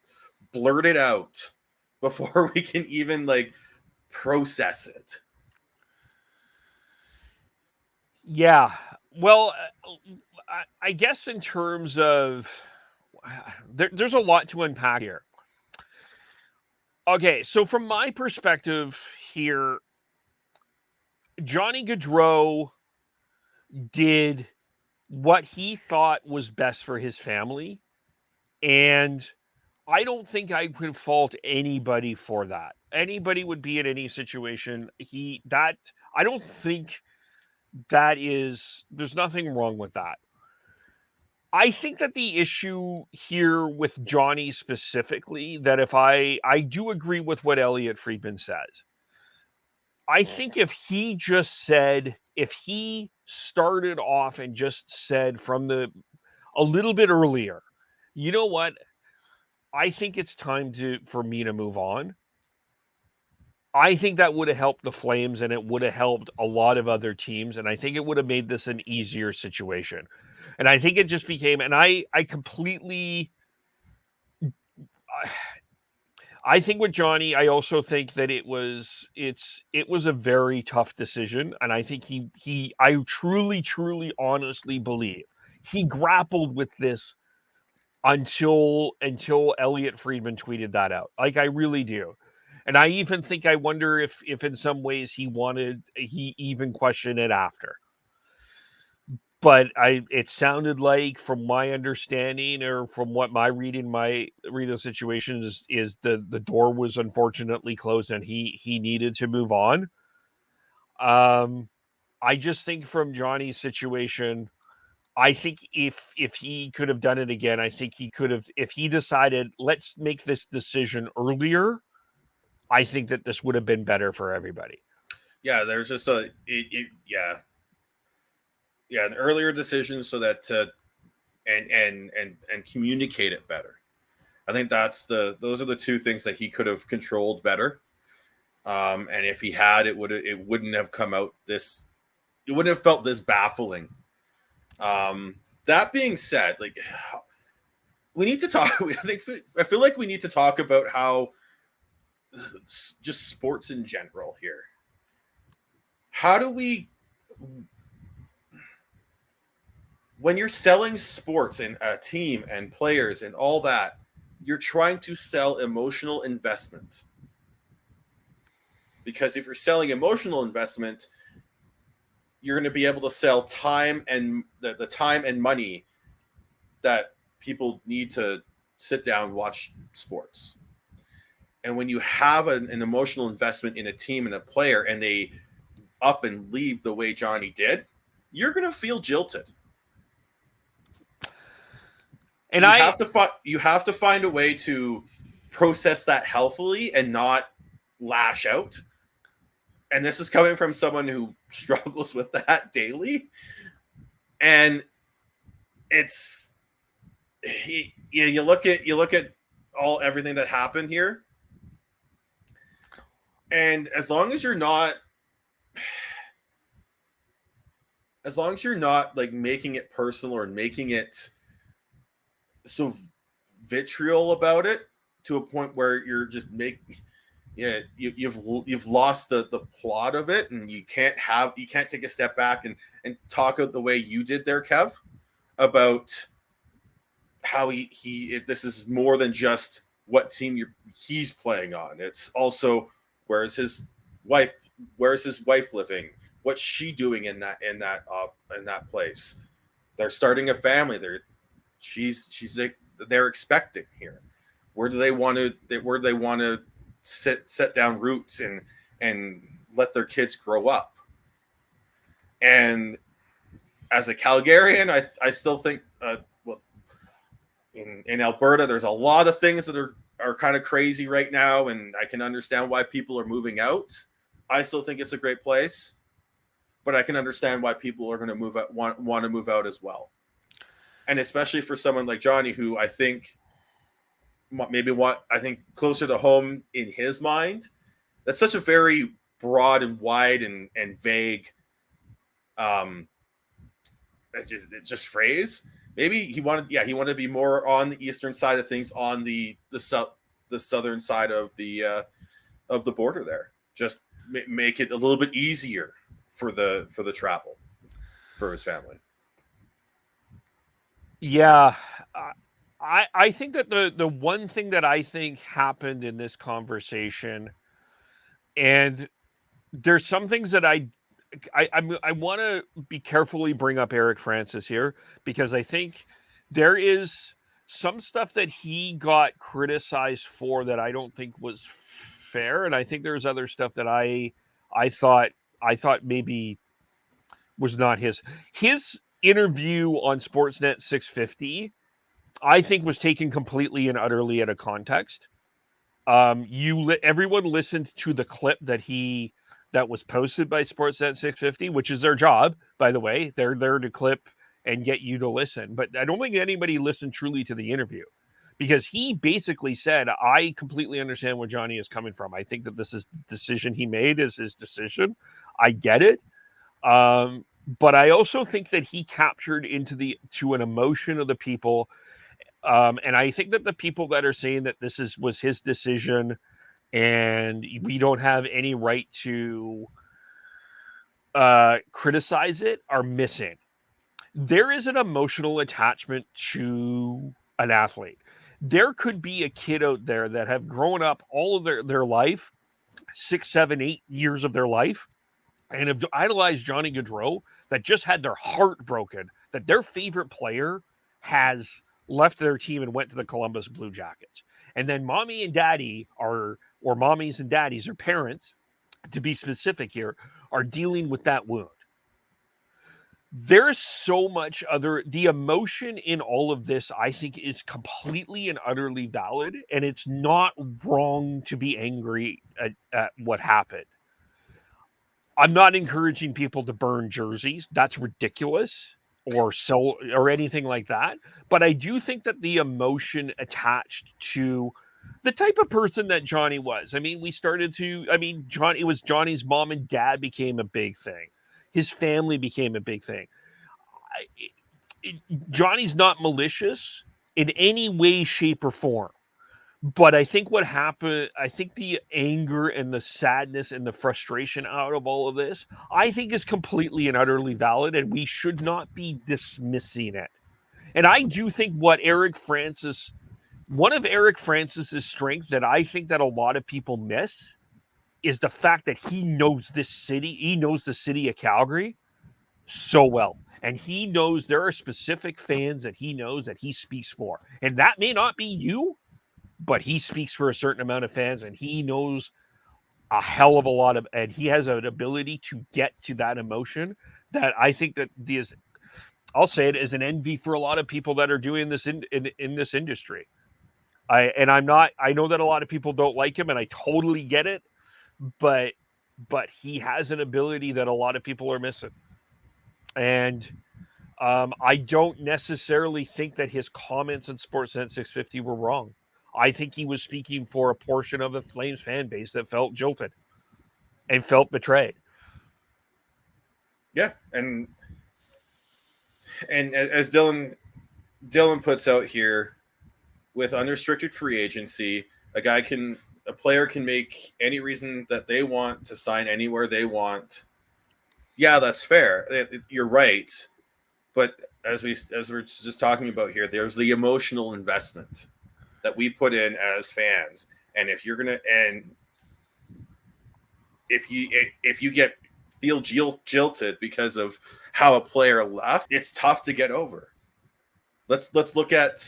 blurt it out before we can even like process it. Yeah. Well, I guess in terms of there's a lot to unpack here. Okay, so from my perspective here, Johnny Gaudreau did what he thought was best for his family, and I don't think I could fault anybody for that. Anybody would be in any situation. I don't think there's nothing wrong with that. I think that the issue here with Johnny specifically, that if I do agree with what Elliot Friedman says. I think if he started off and just said a little bit earlier, you know what? I think it's time for me to move on. I think that would have helped the Flames, and it would have helped a lot of other teams, and I think it would have made this an easier situation. And I think it just became, and I think with Johnny, I also think that it was a very tough decision, and I think I truly honestly believe he grappled with this until Elliot Friedman tweeted that out. Like, I really do. And I even think, I wonder if in some ways he even questioned it after. But it sounded like, from my understanding, or from what my read of the situation is the door was unfortunately closed, and he needed to move on. I just think from Johnny's situation, I think if he could have done it again, I think he could have, if he decided, let's make this decision earlier, I think that this would have been better for everybody. Yeah, there's just an earlier decision, so that and communicate it better. I think those are the two things that he could have controlled better. And if he had, it wouldn't have come out this. It wouldn't have felt this baffling. That being said, like, we need to talk. I feel like we need to talk about how just sports in general here. How do we, when you're selling sports and a team and players and all that, you're trying to sell emotional investment. Because if you're selling emotional investment, you're going to be able to sell time, and the time and money that people need to sit down and watch sports. And when you have an emotional investment in a team and a player, and they up and leave the way Johnny did, you're going to feel jilted. And you have to find a way to process that healthily and not lash out. And this is coming from someone who struggles with that daily. And it's, you look at everything that happened here. And as long as you're not like making it personal or making it so vitriol about it to a point where you're just you've lost the plot of it, and you can't take a step back and talk out the way you did there, Kev, about how this is more than just what team he's playing on. It's also where's his wife living, what's she doing in that place. They're starting a family. They're expecting here. Where do they want to set down roots and let their kids grow up? And as a Calgarian, I still think in Alberta there's a lot of things that are kind of crazy right now, and I can understand why people are moving out. I still think it's a great place, but I can understand why people are going to move out, want to move out as well. And especially for someone like Johnny, who I think closer to home in his mind. That's such a very broad and wide and vague just phrase. Maybe he wanted to be more on the eastern side of things, on the southern side of the border there. Just make it a little bit easier for the travel for his family. Yeah, I think that the one thing that I think happened in this conversation, and there's some things that I want to be carefully bring up Eric Francis here, because I think there is some stuff that he got criticized for that I don't think was fair, and I think there's other stuff that I thought maybe was not his interview on Sportsnet 650. I think was taken completely and utterly out of context. Everyone listened to the clip that was posted by Sportsnet 650, which is their job, by the way. They're there to clip and get you to listen. But I don't think anybody listened truly to the interview, because he basically said, I completely understand where Johnny is coming from. I think that this is the decision he made is his decision. I get it. But I also think that he captured to an emotion of the people. And I think that the people that are saying that was his decision and we don't have any right to criticize it are missing. There is an emotional attachment to an athlete. There could be a kid out there that have grown up all of their life, 6, 7, 8 years of their life, and have idolized Johnny Gaudreau, that just had their heart broken that their favorite player has left their team and went to the Columbus Blue Jackets. And then mommies and daddies, or parents, to be specific here, are dealing with that wound. There's so much the emotion in all of this, I think, is completely and utterly valid, and it's not wrong to be angry at what happened. I'm not encouraging people to burn jerseys. That's ridiculous, or anything like that. But I do think that the emotion attached to the type of person that Johnny was. I mean, it was Johnny's mom and dad became a big thing. His family became a big thing. Johnny's not malicious in any way, shape, or form. But I think what happened, I think the anger and the sadness and the frustration out of all of this, I think is completely and utterly valid, and we should not be dismissing it. And I do think one of Eric Francis's strengths that I think that a lot of people miss is the fact that he knows this city. He knows the city of Calgary so well. And he knows there are specific fans that he knows that he speaks for. And that may not be you, but he speaks for a certain amount of fans, and he knows a hell of a lot and he has an ability to get to that emotion that I think that I'll say it as an envy for a lot of people that are doing this in this industry. I know that a lot of people don't like him, and I totally get it, but he has an ability that a lot of people are missing. And I don't necessarily think that his comments in Sportsnet 650 were wrong. I think he was speaking for a portion of the Flames fan base that felt jilted and felt betrayed. Yeah, and as Dylan puts out here, with unrestricted free agency, a guy can a player can make any reason that they want to sign anywhere they want. Yeah, that's fair. You're right. But as we're just talking about here, there's the emotional investment that we put in as fans. And if you're gonna, and if you feel jilted because of how a player left, it's tough to get over. Let's look at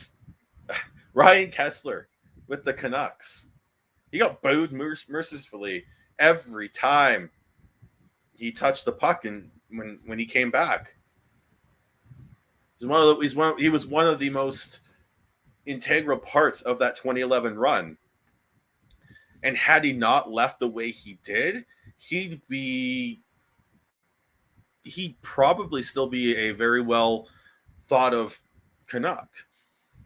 Ryan Kessler with the Canucks. He got booed mercifully every time he touched the puck, and when he came back, he was one of the most integral parts of that 2011 run. And had he not left the way he did, he'd probably still be a very well thought of Canuck.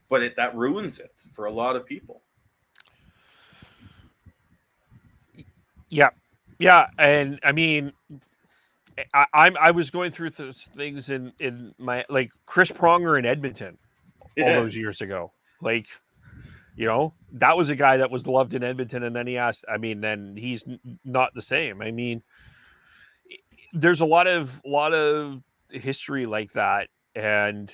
But that ruins it for a lot of people. Yeah. And I mean, I was going through those things in my, like, Chris Pronger in Edmonton all those years ago. Like, that was a guy that was loved in Edmonton, and then he's not the same. I mean, there's a lot of history like that, and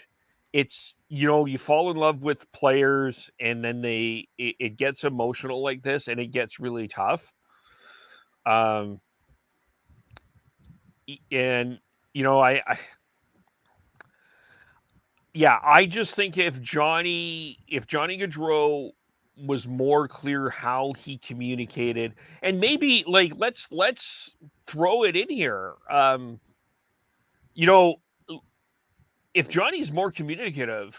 it's, you fall in love with players, and then it gets emotional like this, and it gets really tough. And I just think if Johnny Gaudreau was more clear how he communicated, and maybe, like, let's throw it in here. If Johnny's more communicative,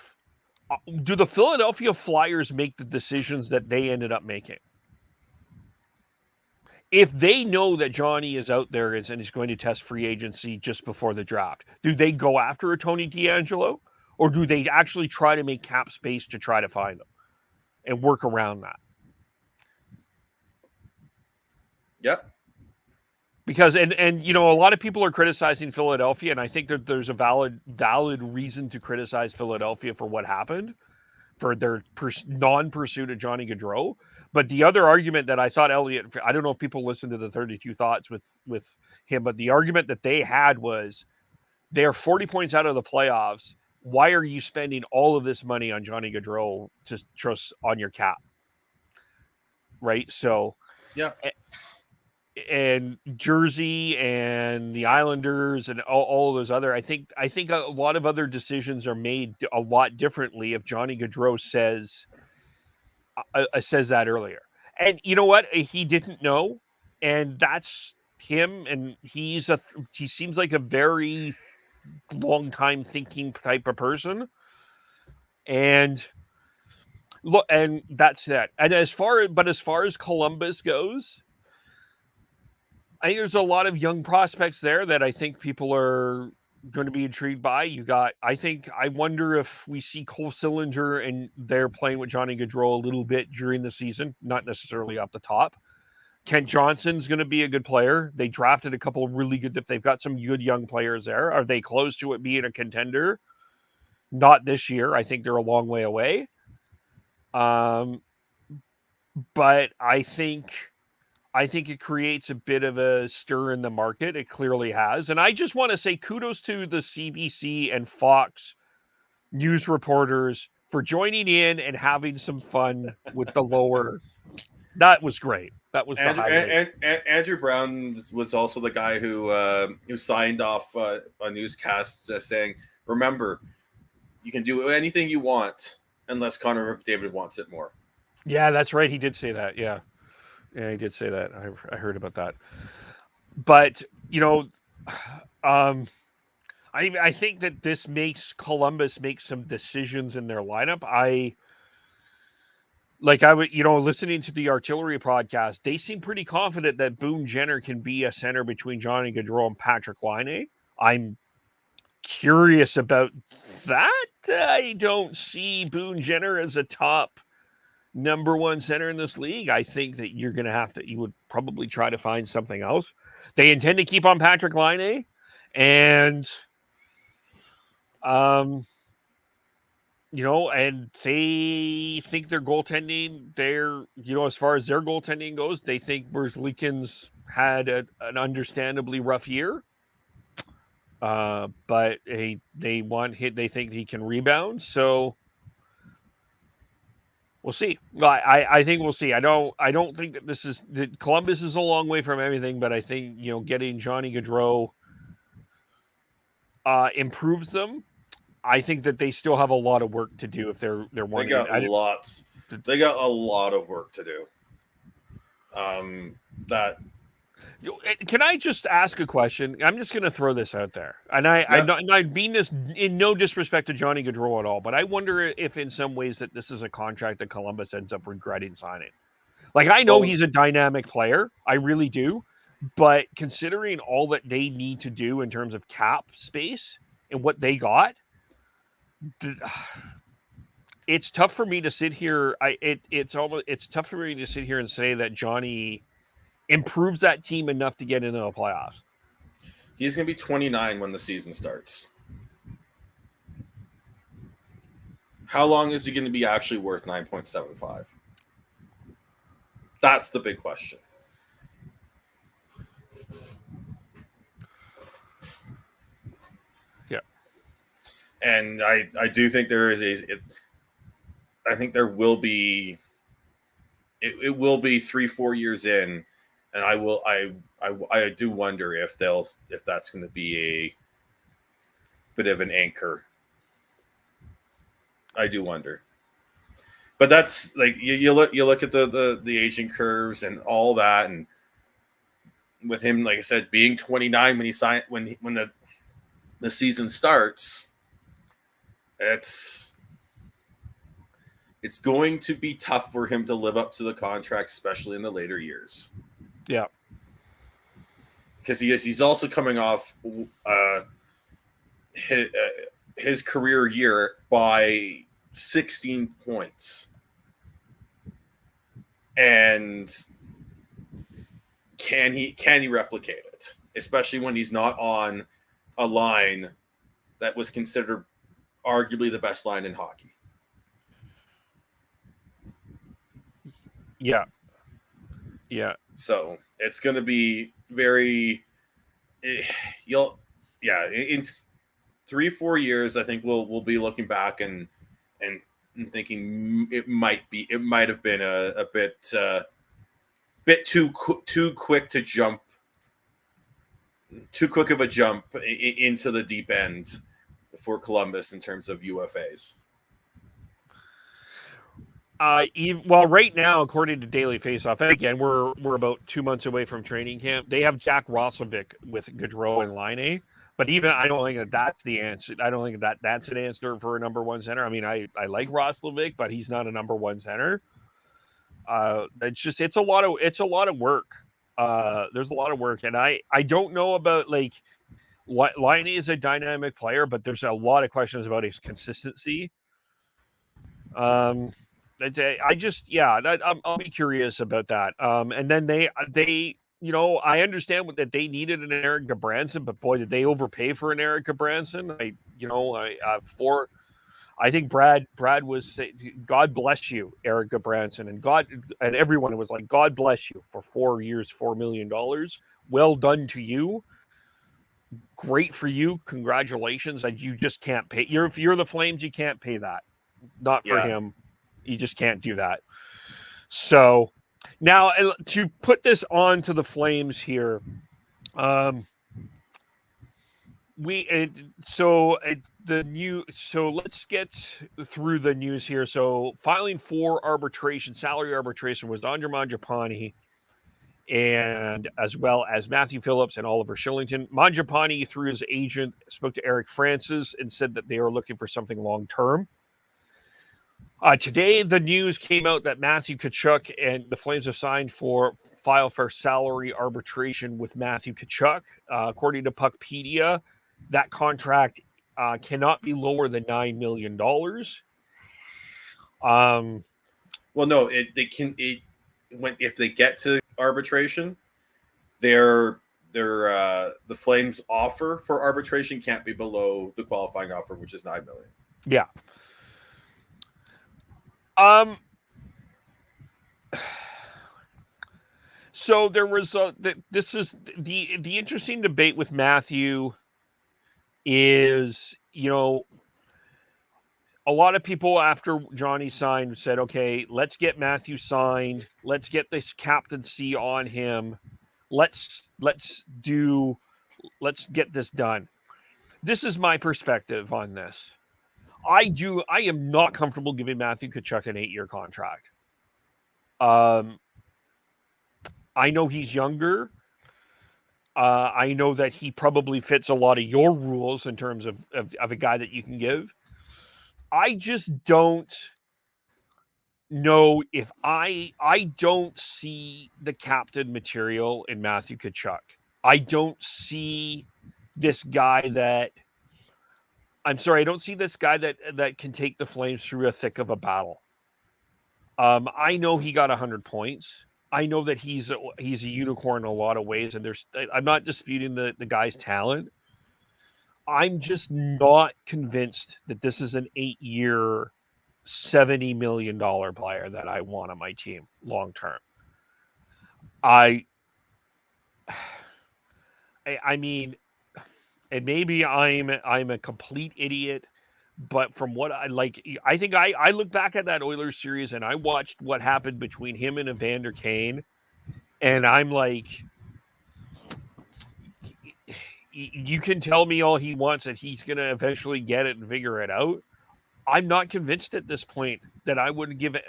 do the Philadelphia Flyers make the decisions that they ended up making? If they know that Johnny is out there and is going to test free agency just before the draft, do they go after a Tony DeAngelo, or do they actually try to make cap space to try to find them and work around that? Yep. Because and a lot of people are criticizing Philadelphia, and I think that there's a valid reason to criticize Philadelphia for what happened, for their non-pursuit of Johnny Gaudreau. But the other argument that I thought Elliot, I don't know if people listened to the 32 Thoughts with him, but the argument that they had was they're 40 points out of the playoffs. Why are you spending all of this money on Johnny Gaudreau to trust on your cap? Right. So, yeah. And Jersey and the Islanders and all of those other, I think a lot of other decisions are made a lot differently if Johnny Gaudreau says that earlier. And you know what? He didn't know, and that's him. And he seems like a very long time thinking type of person. And look, and that's it. And as far as Columbus goes, I think there's a lot of young prospects there that I think people are going to be intrigued by. I wonder if we see Cole Sillinger and they're playing with Johnny Gaudreau a little bit during the season, not necessarily up the top. Kent Johnson's going to be a good player. They drafted a couple of really good, if they've got some good young players there. Are they close to it being a contender? Not this year. I think they're a long way away. But I think it creates a bit of a stir in the market. It clearly has. And I just want to say kudos to the CBC and Fox news reporters for joining in and having some fun with the lower. That was great. That was Andrew Brown was also the guy who signed off a newscast saying, remember, you can do anything you want unless Conor McDavid wants it more. Yeah, that's right. He did say that. Yeah, he did say that. I heard about that. But, I think that this makes Columbus make some decisions in their lineup. Listening to the Artillery podcast, they seem pretty confident that Boone Jenner can be a center between Johnny Gaudreau and Patrick Laine. I'm curious about that. I don't see Boone Jenner as a top number one center in this league. I think that you would probably try to find something else. They intend to keep on Patrick Laine, and and they think their goaltending, as far as their goaltending goes, they think Merzlikins had an understandably rough year. But they think he can rebound. So we'll see. I think we'll see. I don't think that Columbus is a long way from everything, but I think, getting Johnny Gaudreau improves them. I think that they still have a lot of work to do if they're wanting. They got lots. They got a lot of work to do. Can I just ask a question? I'm just going to throw this out there, and I mean this in no disrespect to Johnny Gaudreau at all, but I wonder if in some ways that this is a contract that Columbus ends up regretting signing. Like, I know he's a dynamic player, I really do, but considering all that they need to do in terms of cap space and what they got, it's tough for me to sit here. It's tough for me to sit here and say that Johnny improves that team enough to get into the playoffs. He's going to be 29 when the season starts. How long is he going to be actually worth 9.75? That's the big question. Yeah. And I do think there is I think there will be it will be 3-4 years in, and I do wonder if that's going to be a bit of an anchor. I do wonder. But that's like you look at the aging curves and all that, and with him, like I said, being 29 when he signed when the season starts, it's going to be tough for him to live up to the contract, especially in the later years. Yeah, because he's also coming off his career year by 16 points, and can he replicate it, especially when he's not on a line that was considered arguably the best line in hockey? Yeah. So it's going to be very in 3-4 years, I think we'll be looking back and thinking it might have been a bit too quick to jump, too quick of a jump into the deep end for Columbus in terms of UFAs. Well, right now, according to Daily Faceoff, and again, we're about 2 months away from training camp. They have Jack Rosselvic with Gaudreau and Line A, but even I don't think that's the answer. I don't think that's an answer for a number one center. I mean, I like Rosselvic, but he's not a number one center. It's a lot of work. There's a lot of work, and I don't know about like Line A is a dynamic player, but there's a lot of questions about his consistency. I'll be curious about that. And then they I understand that they needed an Eric Gudbranson, but boy, did they overpay for an Eric Gudbranson. I think Brad was God bless you, Eric Gudbranson, and everyone was like, God bless you for 4 years, $4 million. Well done to you. Great for you. Congratulations. And you just can't pay. If you're the Flames, you can't pay that. Not for him. You just can't do that. So now to put this on to the Flames here, let's get through the news here. So filing for salary arbitration was Andre Mangiapane, and as well as Matthew Phillips and Oliver Shillington. Mangiapane, through his agent, spoke to Eric Francis and said that they are looking for something long-term. Today, the news came out that Matthew Tkachuk and the Flames have file for salary arbitration with Matthew Tkachuk. According to Puckpedia, that contract cannot be lower than $9 million. Well, no, if they get to arbitration, the Flames' offer for arbitration can't be below the qualifying offer, which is $9 million. Yeah. So there was this is the interesting debate with Matthew is, a lot of people after Johnny signed said, okay, let's get Matthew signed. Let's get this captaincy on him. Let's get this done. This is my perspective on this. I am not comfortable giving Matthew Tkachuk an 8-year contract. I know he's younger. I know that he probably fits a lot of your rules in terms of a guy that you can give. I just don't know if I don't see the captain material in Matthew Tkachuk. I don't see this guy that I don't see this guy that can take the Flames through a thick of a battle. I know he got 100 points. I know that he's a unicorn in a lot of ways, and I'm not disputing the guy's talent. I'm just not convinced that this is an 8-year, $70 million player that I want on my team long term. I mean, and maybe I'm a complete idiot, but from what I think I look back at that Oilers series and I watched what happened between him and Evander Kane, and I'm like, you can tell me all he wants that he's going to eventually get it and figure it out. I'm not convinced at this point that I would give it,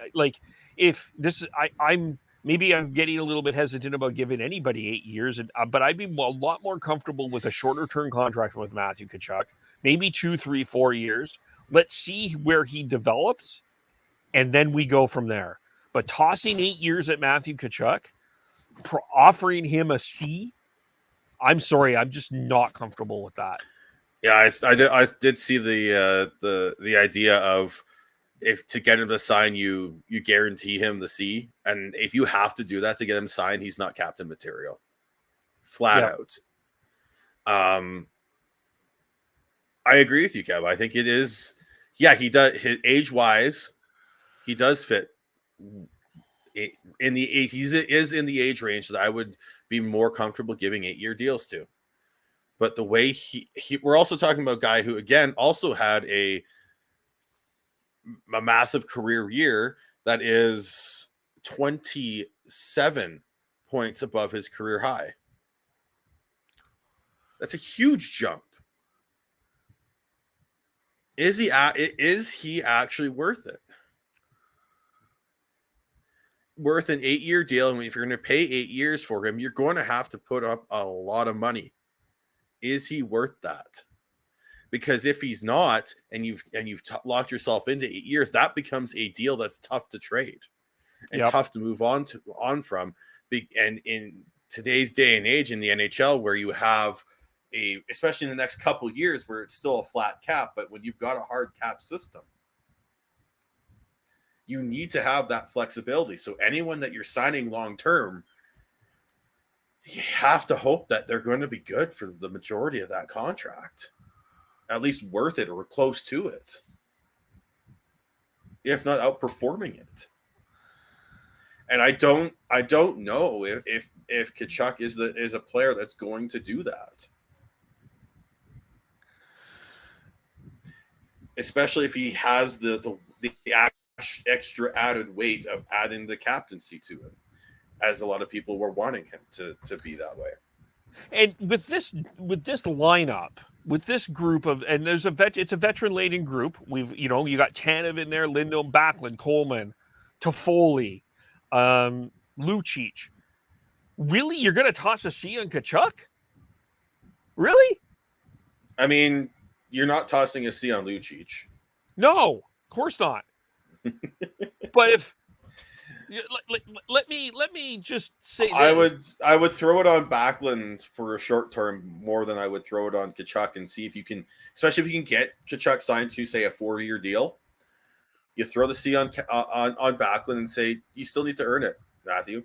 if this, I'm getting a little bit hesitant about giving anybody 8 years, but I'd be a lot more comfortable with a shorter term contract with Matthew Tkachuk, maybe 2, 3, 4 years. Let's see where he develops, and then we go from there. But tossing 8 years at Matthew Tkachuk, offering him a C, I'm sorry, I'm just not comfortable with that. Yeah, I did see the idea of, if to get him to sign you guarantee him the C, and if you have to do that to get him signed, he's not captain material, flat out. I agree with you, Kev. I think it is. Yeah, he does. Age wise, he does fit in the age. He is in the age range that I would be more comfortable giving 8-year deals to. But the way we're also talking about a guy who, again, also had a massive career year that is 27 points above his career high. That's a huge jump. Is he actually worth it? Worth an 8-year deal, and if you're going to pay 8 years for him, you're going to have to put up a lot of money. Is he worth that? Because if he's not, and you've locked yourself into 8 years, that becomes a deal that's tough to trade and tough to move on from. And in today's day and age in the NHL, where you have especially in the next couple of years, where it's still a flat cap, but when you've got a hard cap system, you need to have that flexibility. So anyone that you're signing long term, you have to hope that they're going to be good for the majority of that contract, at least worth it or close to it, if not outperforming it. And I don't know if Tkachuk is a player that's going to do that, especially if he has the extra added weight of adding the captaincy to him, as a lot of people were wanting him to be that way. And with this lineup, with this group of, and it's a veteran laden group. You got Tanev in there, Lindholm, Backlund, Coleman, Toffoli, Lucic. Really, you're going to toss a C on Tkachuk? Really? I mean, you're not tossing a C on Lucic. No, of course not. But if let me just say this. I would throw it on Backlund for a short term more than I would throw it on Tkachuk, and see if you can, especially if you can get Tkachuk signed to, say, a 4-year deal. You throw the C on Backlund and say, you still need to earn it, Matthew.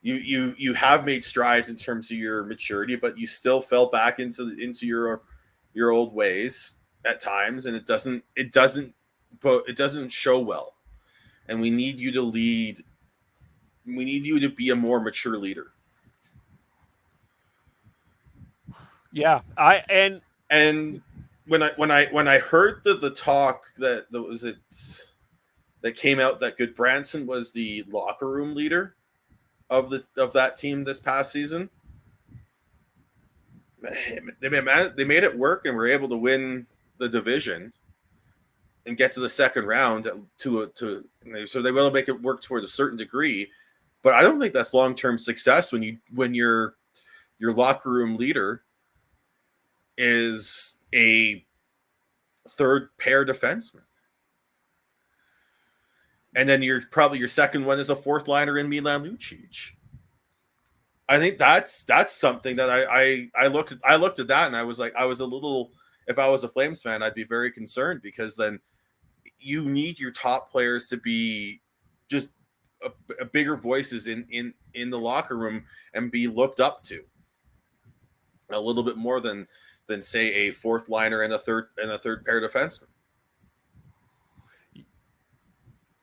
You have made strides in terms of your maturity, but you still fell back into your old ways at times, and it doesn't but it doesn't show well. And we need you to lead. We need you to be a more mature leader. Yeah, and when I heard the talk that came out that Goodbranson was the locker room leader of that team this past season, they made it work and were able to win the division and get to the second round so they will make it work towards a certain degree. But I don't think that's long-term success when your locker room leader is a third pair defenseman. And then your second one is a fourth liner in Milan Lucic. I think that's something that I looked at that and I was like, if I was a Flames fan, I'd be very concerned, because then you need your top players to be just a bigger voices in the locker room and be looked up to a little bit more than say a fourth liner and a third pair defenseman.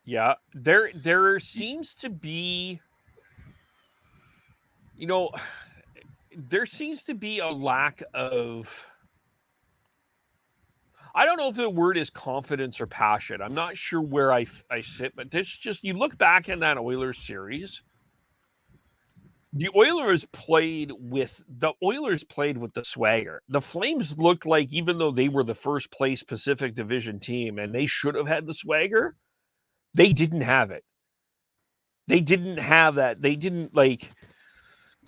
Yeah, there seems to be, there seems to be a lack of, I don't know if the word is confidence or passion. I'm not sure where I sit, but this just, you look back in that Oilers series, the Oilers played with the swagger. The Flames looked like, even though they were the first place Pacific Division team and they should have had the swagger, they didn't have it. They didn't have that. They didn't, like,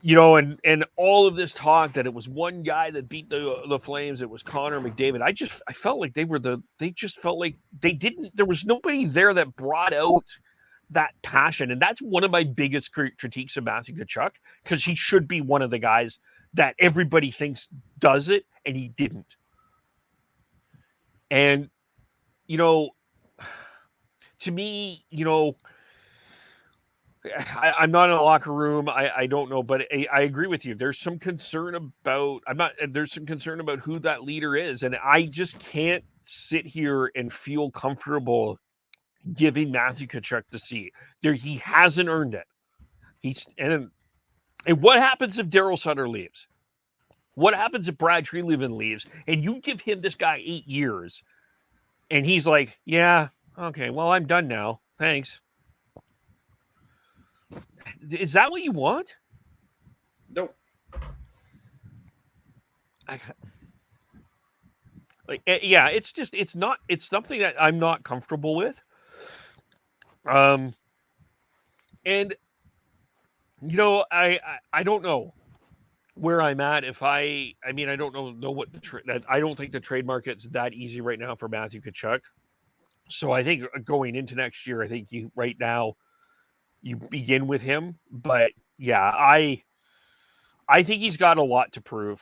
and all of this talk that it was one guy that beat the Flames. It was Conor McDavid. I felt like they just felt like they didn't, there was nobody there that brought out that passion. And that's one of my biggest critiques of Matthew Tkachuk, because he should be one of the guys that everybody thinks does it, and he didn't. And, to me, I'm not in a locker room. I don't know, but I agree with you. There's some concern about, there's some concern about who that leader is. And I just can't sit here and feel comfortable giving Matthew Tkachuk the seat. He hasn't earned it. And what happens if Daryl Sutter leaves? What happens if Brad Treliving leaves and you give him this guy 8 years and he's like, yeah, okay, well, I'm done now. Thanks. Is that what you want? Nope. It's something that I'm not comfortable with. And I don't know where I'm at. I don't know what I don't think the trade market's that easy right now for Matthew Tkachuk. So I think going into next year, I think right now you begin with him. But yeah, I think he's got a lot to prove.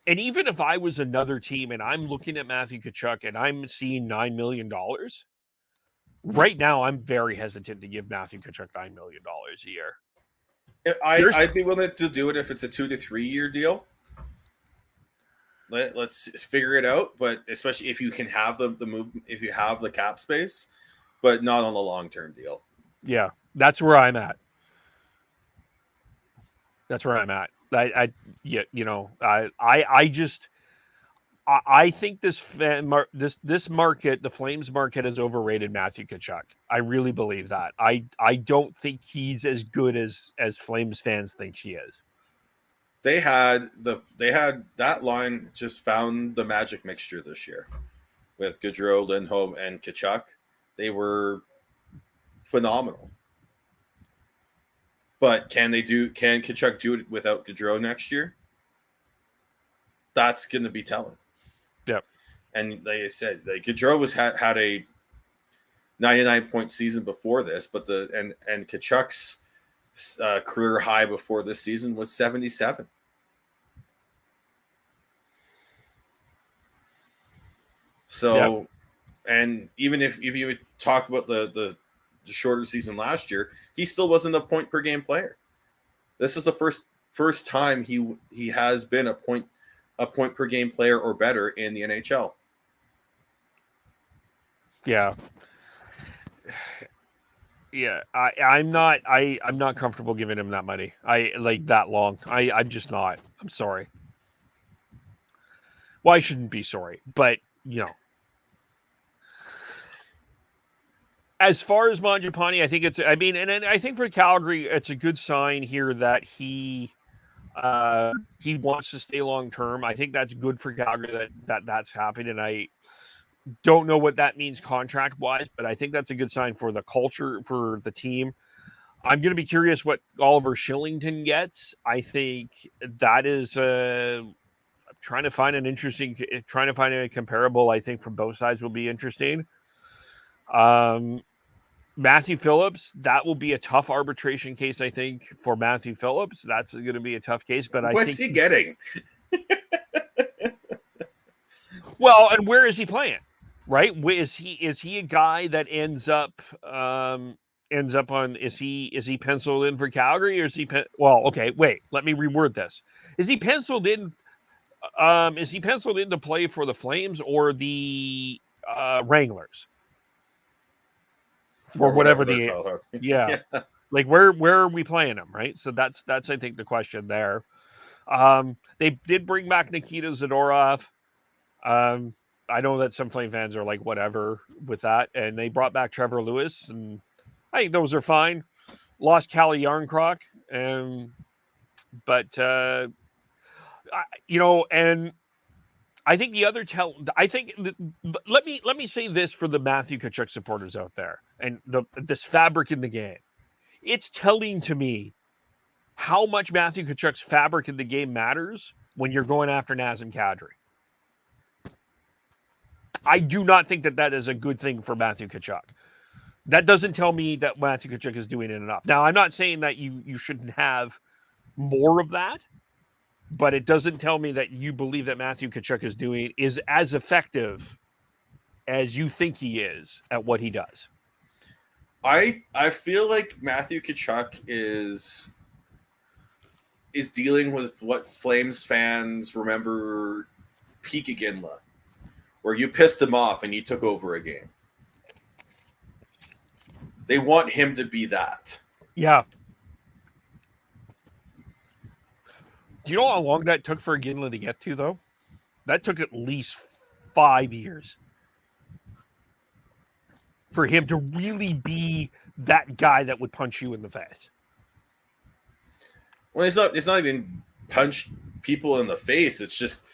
And even if I was another team and I'm looking at Matthew Tkachuk and I'm seeing $9 million, right now I'm very hesitant to give Matthew Tkachuk $9 million a year. I'd be willing to do it if it's a 2 to 3 year deal. Let's figure it out, but especially if you can have the move, if you have the cap space, but not on the long term deal. Yeah, that's where I'm at. I think this market, the Flames market, has overrated Matthew Tkachuk. I really believe that. I don't think he's as good as Flames fans think he is. They had that line just found the magic mixture this year with Gaudreau, Lindholm, and Tkachuk. They were phenomenal. But can Tkachuk do it without Gaudreau next year? That's going to be telling. Yep. And like I said, Gaudreau had a 99-point season before this, but and Tkachuk's career high before this season was 77. So, yep. And even if you would talk about the shorter season last year, he still wasn't a point per game player. This is the first time he has been a point per game player or better in the NHL. Yeah. Yeah, I'm not comfortable giving him that money. I like that long. I'm just not. I'm sorry. Well, I shouldn't be sorry, but as far as Mangiapane, I think it's. I mean, and I think for Calgary, it's a good sign here that he wants to stay long term. I think that's good for Calgary that's happened, and I don't know what that means contract wise, but I think that's a good sign for the culture for the team. I'm going to be curious what Oliver Shillington gets. I think that is trying to find a comparable. I think from both sides will be interesting. Matthew Phillips, that will be a tough arbitration case. I think for Matthew Phillips, that's going to be a tough case. But What's he getting? Well, and where is he playing? Right? Is he a guy that ends up on? Is he penciled in for Calgary, or is he? Well, okay, wait. Let me reword this. Is he penciled in? Is he penciled in to play for the Flames or the Wranglers, or whatever the called. yeah. Like where are we playing him? Right. So that's I think the question there. They did bring back Nikita Zadorov. I know that some Flame fans are like whatever with that, and they brought back Trevor Lewis, and I think those are fine. Lost Calle Yarncroc, but and I think the other let me say this for the Matthew Tkachuk supporters out there, and this fabric in the game. It's telling to me how much Matthew Tkachuk's fabric in the game matters when you're going after Nazem Kadri. I do not think that is a good thing for Matthew Tkachuk. That doesn't tell me that Matthew Tkachuk is doing it enough. Now, I'm not saying that you shouldn't have more of that, but it doesn't tell me that you believe that Matthew Tkachuk is as effective as you think he is at what he does. I feel like Matthew Tkachuk is dealing with what Flames fans remember peak Iginla, where you pissed him off and he took over a game. They want him to be that. Yeah. Do you know how long that took for Iginla to get to, though? That took at least 5 years for him to really be that guy that would punch you in the face. Well, it's not even punch people in the face. It's just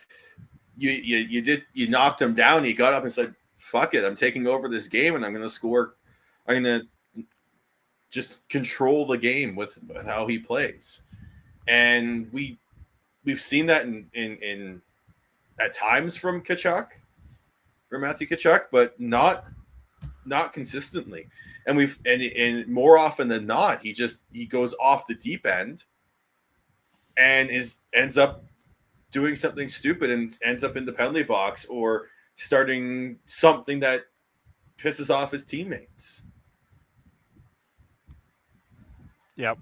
you knocked him down. He got up and said, "Fuck it, I'm taking over this game, and I'm going to score. I'm going to just control the game with how he plays." And we've seen that in at times from Matthew Tkachuk, but not consistently. And more often than not, he goes off the deep end and ends up doing something stupid and ends up in the penalty box or starting something that pisses off his teammates. Yep.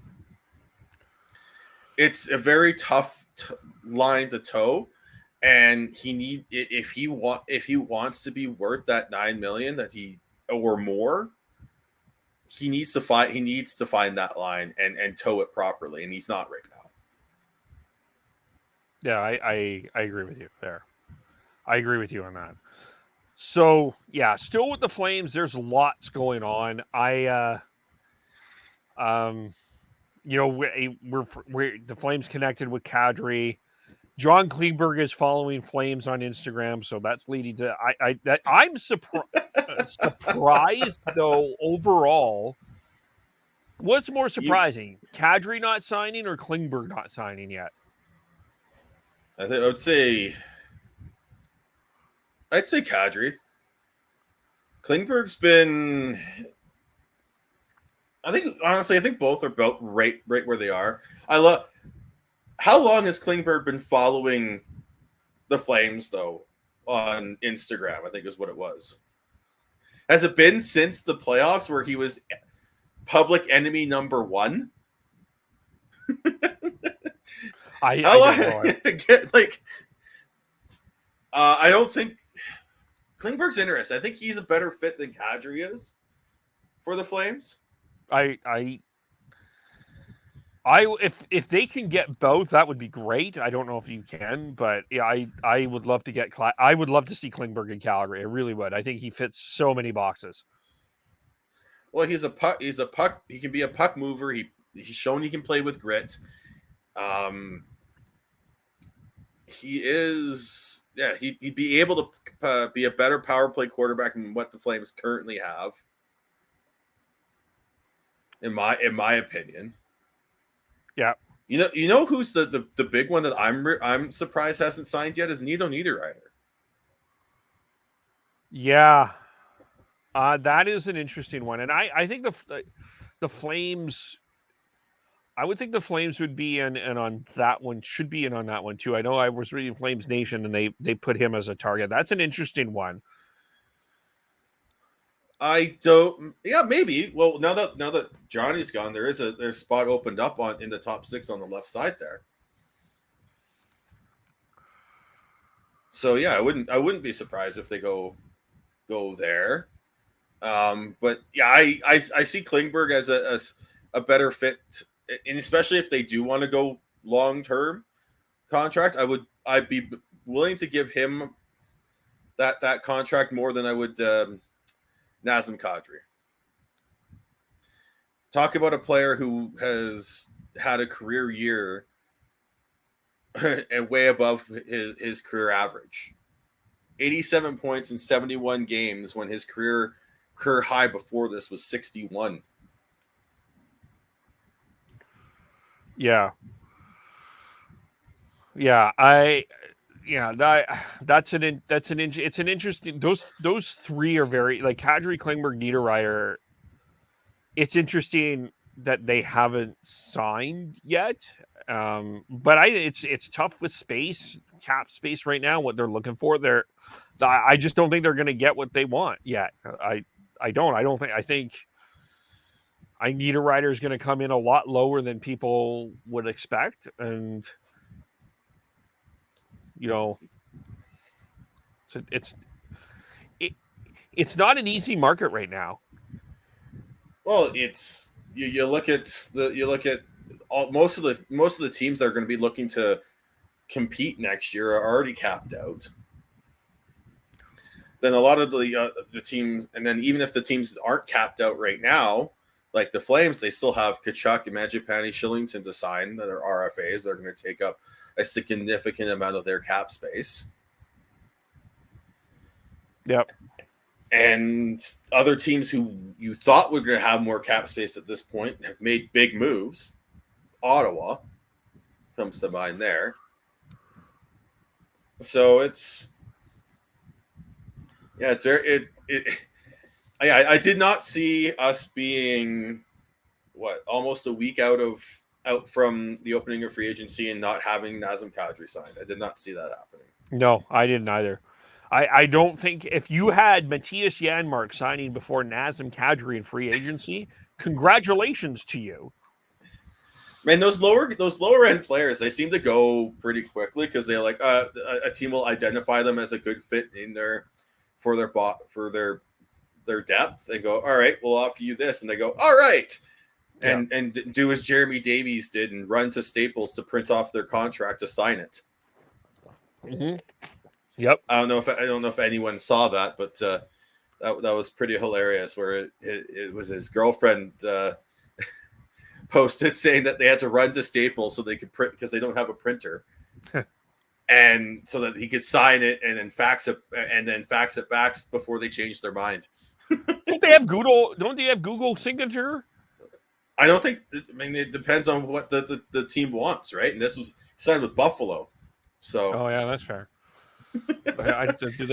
It's a very tough line to toe, and if he wants to be worth that $9 million or more, he needs to find that line and toe it properly, and he's not right now. Yeah, I agree with you there. I agree with you on that. So yeah, still with the Flames, there's lots going on. We're the Flames connected with Kadri. John Klingberg is following Flames on Instagram, so that's leading to I'm surprised though overall. What's more surprising, Kadri not signing or Klingberg not signing yet? I would say Kadri. Klingberg's been. I think both are about right where they are. How long has Klingberg been following the Flames though on Instagram? I think is what it was. Has it been since the playoffs where he was public enemy number 1? I don't think Klingberg's interesting. I think he's a better fit than Kadri is for the Flames. If they can get both, that would be great. I don't know if you can, but yeah, I would love to get I would love to see Klingberg in Calgary. I really would. I think he fits so many boxes. Well, he's a puck. He can be a puck mover. He's shown he can play with grit. He is. Yeah, he'd be able to be a better power play quarterback than what the Flames currently have. In my opinion. Yeah. You know who's the big one that I'm surprised hasn't signed yet is Nino Niederreiter. Yeah. That is an interesting one. And I think the Flames, I would think the Flames would be in on that one, should be in on that one too. I know I was reading Flames Nation and they put him as a target. That's an interesting one. Yeah, maybe. Well, now that Johnny's gone, there's a spot opened up in the top 6 on the left side there. So yeah, I wouldn't be surprised if they go there. But yeah, I see Klingberg as a better fit, and especially if they do want to go long-term contract, I'd be willing to give him that contract more than I would Nazem Kadri. Talk about a player who has had a career year and way above his career average. 87 points in 71 games when his career high before this was 61. Yeah. Yeah, it's an interesting. Those three are very like Kadri, Klingberg, Niederreiter. It's interesting that they haven't signed yet, but it's tough with cap space right now. What they're looking for, I just don't think they're going to get what they want yet. I think Niederreiter is going to come in a lot lower than people would expect, and it's not an easy market right now. Well, it's you look at most of the teams that are going to be looking to compete next year are already capped out. Then a lot of the teams, and then even if the teams aren't capped out right now, like the Flames, they still have Tkachuk, Mangiapane, Shillington to sign that are RFAs. They're going to take up a significant amount of their cap space. Yep. And other teams who you thought were going to have more cap space at this point have made big moves. Ottawa comes to mind there. So it's very I did not see us being almost a week out from the opening of free agency and not having Nazem Kadri signed. I did not see that happening. No, I didn't either. I don't think if you had Matthias Janmark signing before Nazem Kadri in free agency, congratulations to you. Man, those lower end players, they seem to go pretty quickly because they like a team will identify them as a good fit for their depth. They go, all right, we'll offer you this, and they go, all right, and do as Jeremy Davies did and run to Staples to print off their contract to sign it. Mm-hmm. Yep. I don't know if anyone saw that, but that was pretty hilarious. Where it was his girlfriend posted saying that they had to run to Staples so they could print because they don't have a printer, and so that he could sign it and then fax it back before they changed their mind. Don't they have Google signature? I don't think. I mean, it depends on what the team wants, right? And this was signed with Buffalo, so. Oh yeah, that's fair.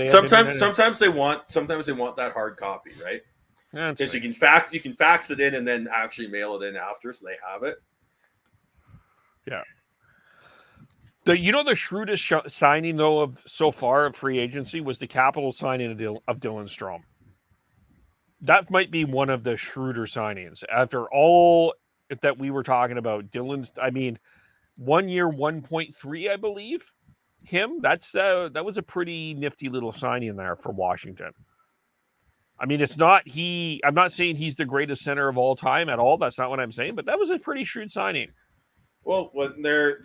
Sometimes they want that hard copy, right? Because you can fax it in and then actually mail it in after, so they have it. Yeah. The shrewdest signing though of so far of free agency was the Capital signing of Dylan Strom. That might be one of the shrewder signings after all that we were talking about. 1 year, 1.3, I believe. him, that was a pretty nifty little signing there for Washington. I mean, I'm not saying he's the greatest center of all time at all. That's not what I'm saying, but that was a pretty shrewd signing. Well, when they're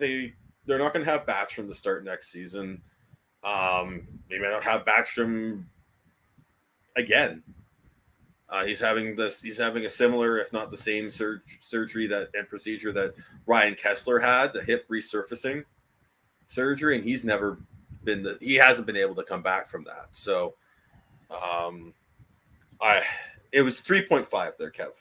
not going to have Backstrom to start next season. They may not have Backstrom again. He's having a similar, if not the same, surgery and procedure that Ryan Kessler had, the hip resurfacing surgery, and he hasn't been able to come back from that. So, it was 3.5 there, Kev.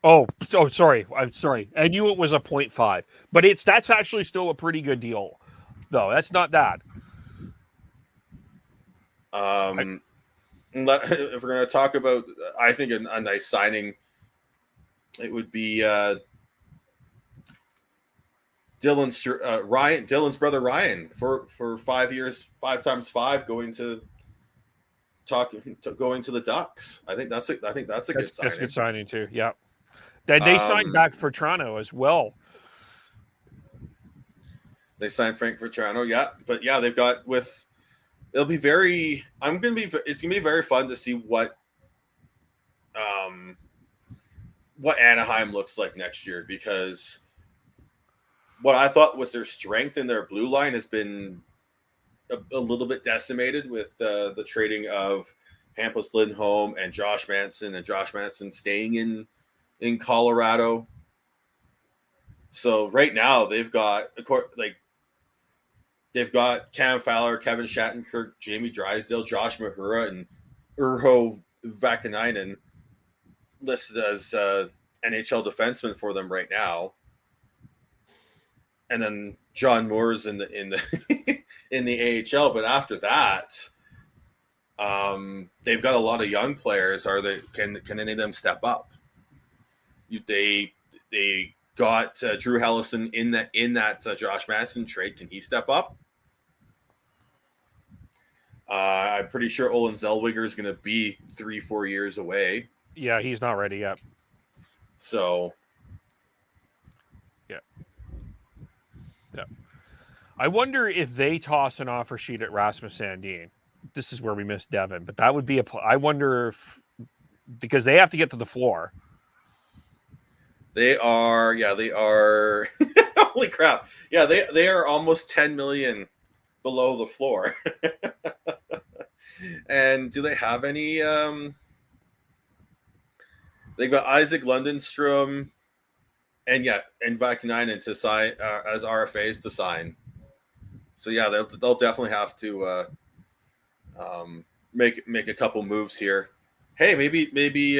Oh, sorry. I'm sorry. I knew it was a 0.5, but that's actually still a pretty good deal, though. That's not bad. If we're going to talk about, I think a nice signing, it would be Dylan's brother Ryan for 5 years, 5 times 5, going to the Ducks. I think that's a good signing. That's a good signing too. Yeah, they signed back for Toronto as well. They signed Frank Vatrano, yeah, but yeah, they've got with. It'll be very. It's gonna be very fun to see what Anaheim looks like next year, because what I thought was their strength in their blue line has been a little bit decimated with the trading of Hampus Lindholm and Josh Manson staying in Colorado. So right now they've got Cam Fowler, Kevin Shattenkirk, Jamie Drysdale, Josh Mahura, and Urho Vakanainen listed as NHL defensemen for them right now. And then John Moore's in the in the AHL, but after that, they've got a lot of young players. Can any of them step up? They got Drew Hellison in that Josh Manson trade. Can he step up? I'm pretty sure Olin Zellweger is going to be 3-4 years away. Yeah, he's not ready yet. So, yeah. I wonder if they toss an offer sheet at Rasmus Sandin. This is where we missed Devin, but that would be I wonder if, because they have to get to the floor. They are. Holy crap! Yeah, they are almost 10 million below the floor. And do they have any? They've got Isaac Lundestrom, and Vakanainen to sign as RFAs to sign. So yeah, they'll definitely have to make a couple moves here. Hey, maybe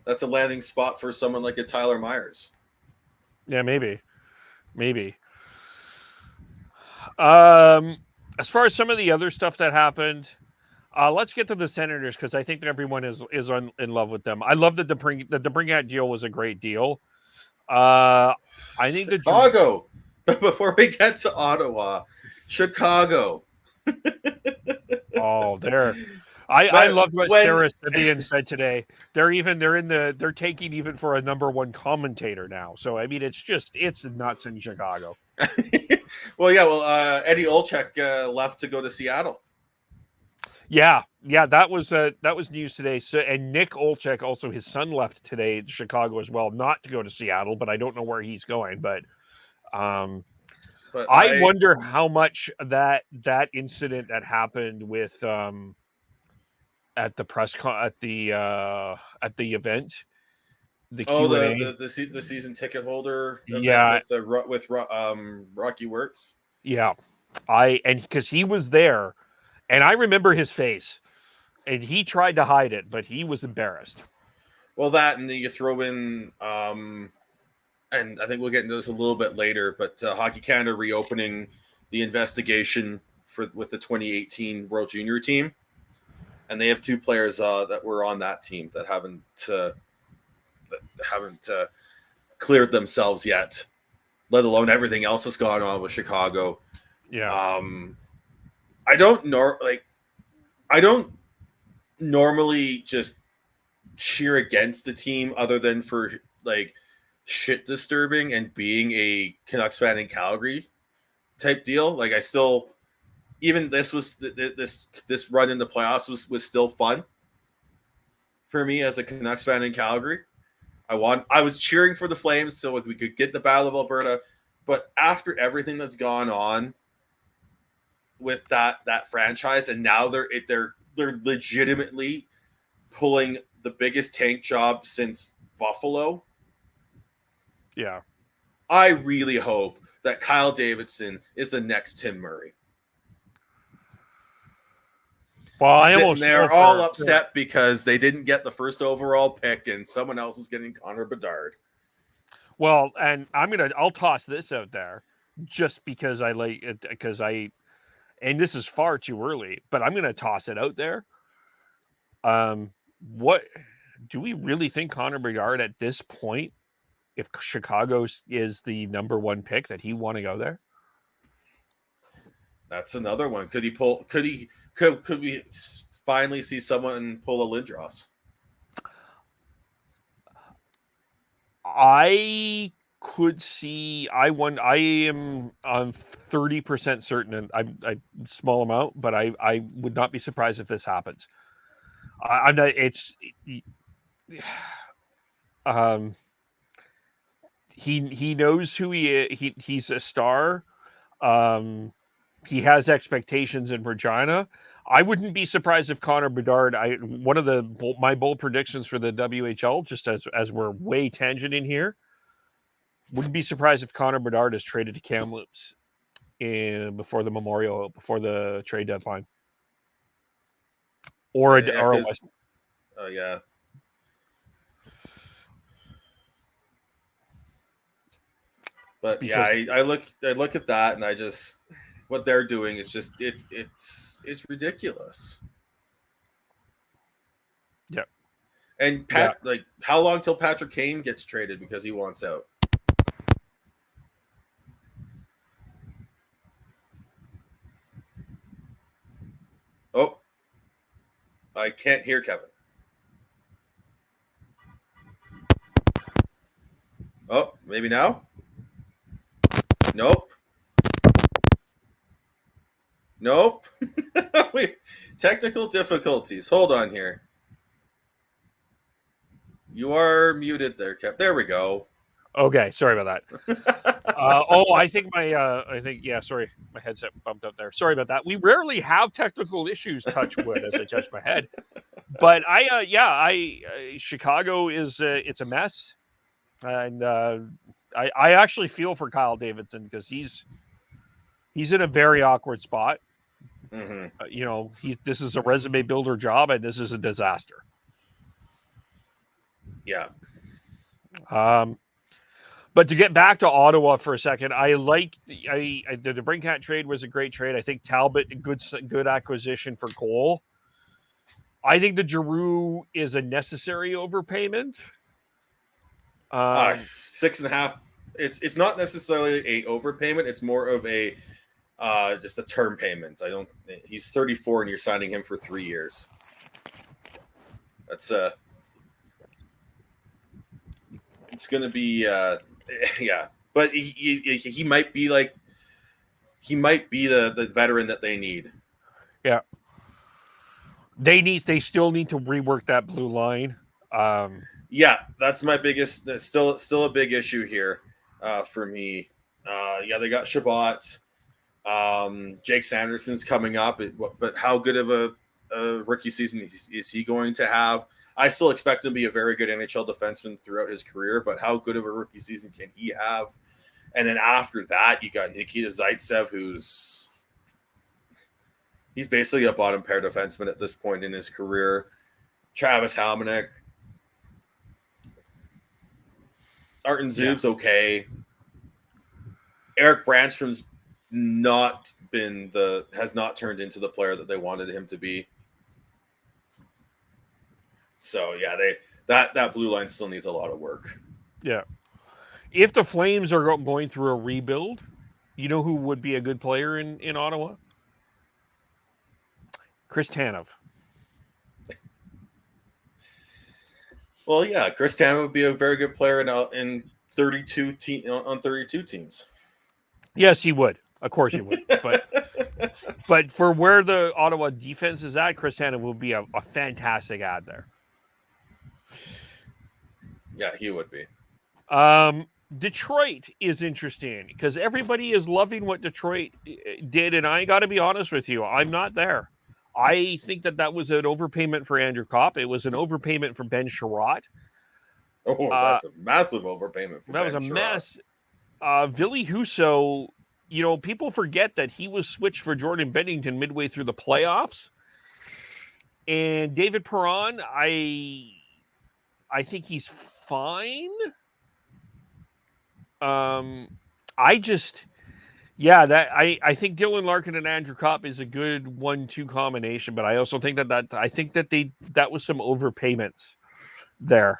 that's a landing spot for someone like a Tyler Myers. Yeah, maybe. As far as some of the other stuff that happened, let's get to the Senators, because I think everyone is in love with them. I love the DeBrincat deal was a great deal. I think Chicago. Before we get to Ottawa, Chicago. Oh, there. I loved what Sarah Sibian said today. They're taking even for a number one commentator now. So I mean, it's nuts in Chicago. Eddie Olczyk left to go to Seattle. Yeah, that was news today. So, and Nick Olczyk, also his son, left today to Chicago as well, not to go to Seattle, but I don't know where he's going. But I wonder how much that incident that happened with at the event. The season ticket holder event with Rocky Works. Yeah, because he was there, and I remember his face, and he tried to hide it, but he was embarrassed. Well, that, and then you throw in, and I think we'll get into this a little bit later, but Hockey Canada reopening the investigation with the 2018 World Junior team, and they have 2 players that were on that team that haven't cleared themselves yet, let alone everything else that's gone on with Chicago. Yeah. I don't normally just cheer against the team other than for shit disturbing and being a Canucks fan in Calgary type deal. I still even this was this run in the playoffs was still fun for me as a Canucks fan in Calgary. I was cheering for the Flames so we could get the Battle of Alberta, but after everything that's gone on with that franchise, and now they're legitimately pulling the biggest tank job since Buffalo. Yeah. I really hope that Kyle Davidson is the next Tim Murray. Well, They're all upset because they didn't get the first overall pick and someone else is getting Connor Bedard. Well, and I'll toss this out there just because I like it, and this is far too early, but I'm going to toss it out there. What do we really think Connor Bedard at this point, if Chicago is the number one pick, that he want to go there? That's another one. Could we finally see someone pull a Lindros? I could see. I am on 30% certain, and I small amount, but I would not be surprised if this happens. I'm not. He knows who he is. He's a star. He has expectations in Regina. I wouldn't be surprised if Connor Bedard. One of my bold predictions for the WHL, just as we're way tangenting here, wouldn't be surprised if Connor Bedard is traded to Kamloops before the trade deadline, or a West. Oh yeah. But yeah, I look at that and I just what they're doing. It's just it's ridiculous. Yeah. And like how long till Patrick Kane gets traded because he wants out? Oh, I can't hear Kevin. Oh, maybe now? Nope. Wait, technical difficulties. Hold on here. You are muted there, Kev. There we go. Okay, sorry about that. I think sorry, my headset bumped up there. Sorry about that. We rarely have technical issues, touch wood, as I touch my head. But Chicago is it's a mess, and I actually feel for Kyle Davidson because he's in a very awkward spot. Mm-hmm. This is a resume builder job, and this is a disaster. Yeah. But to get back to Ottawa for a second, I like the Brinkat trade was a great trade. I think Talbot, good acquisition for Cole. I think the Giroux is a necessary overpayment. 6.5. It's not necessarily a overpayment. It's more of a just a term payment. He's 34 and you're signing him for 3 years. That's it's going to be yeah, but he might be the veteran that they need. Yeah. They still need to rework that blue line. Yeah, that's my biggest. That's still a big issue here for me. They got Shabbat. Jake Sanderson's coming up, but how good of a rookie season is he going to have? I still expect him to be a very good NHL defenseman throughout his career, but how good of a rookie season can he have? And then after that, you got Nikita Zaitsev, he's basically a bottom pair defenseman at this point in his career. Travis Halmanek. Arten Zub's okay. Eric Branstrom's has not turned into the player that they wanted him to be. So yeah, that blue line still needs a lot of work. Yeah. If the Flames are going through a rebuild, you know who would be a good player in Ottawa? Chris Tanev. Well, yeah, Chris Tanev would be a very good player in 32 teams. Yes, he would. Of course he would. But But for where the Ottawa defense is at, Chris Tanev will be a fantastic ad there. Yeah, he would be. Detroit is interesting because everybody is loving what Detroit did, and I got to be honest with you, I'm not there. I think that was an overpayment for Andrew Kopp. It was an overpayment for Ben Sherratt. Oh, that's a massive overpayment for that Ben was a Sherratt. mess. Ville Husso, people forget that he was switched for Jordan Bennington midway through the playoffs. And David Perron, I think he's fine. I think Dylan Larkin and Andrew Kopp is a good 1-2 combination, but I also think that was some overpayments there.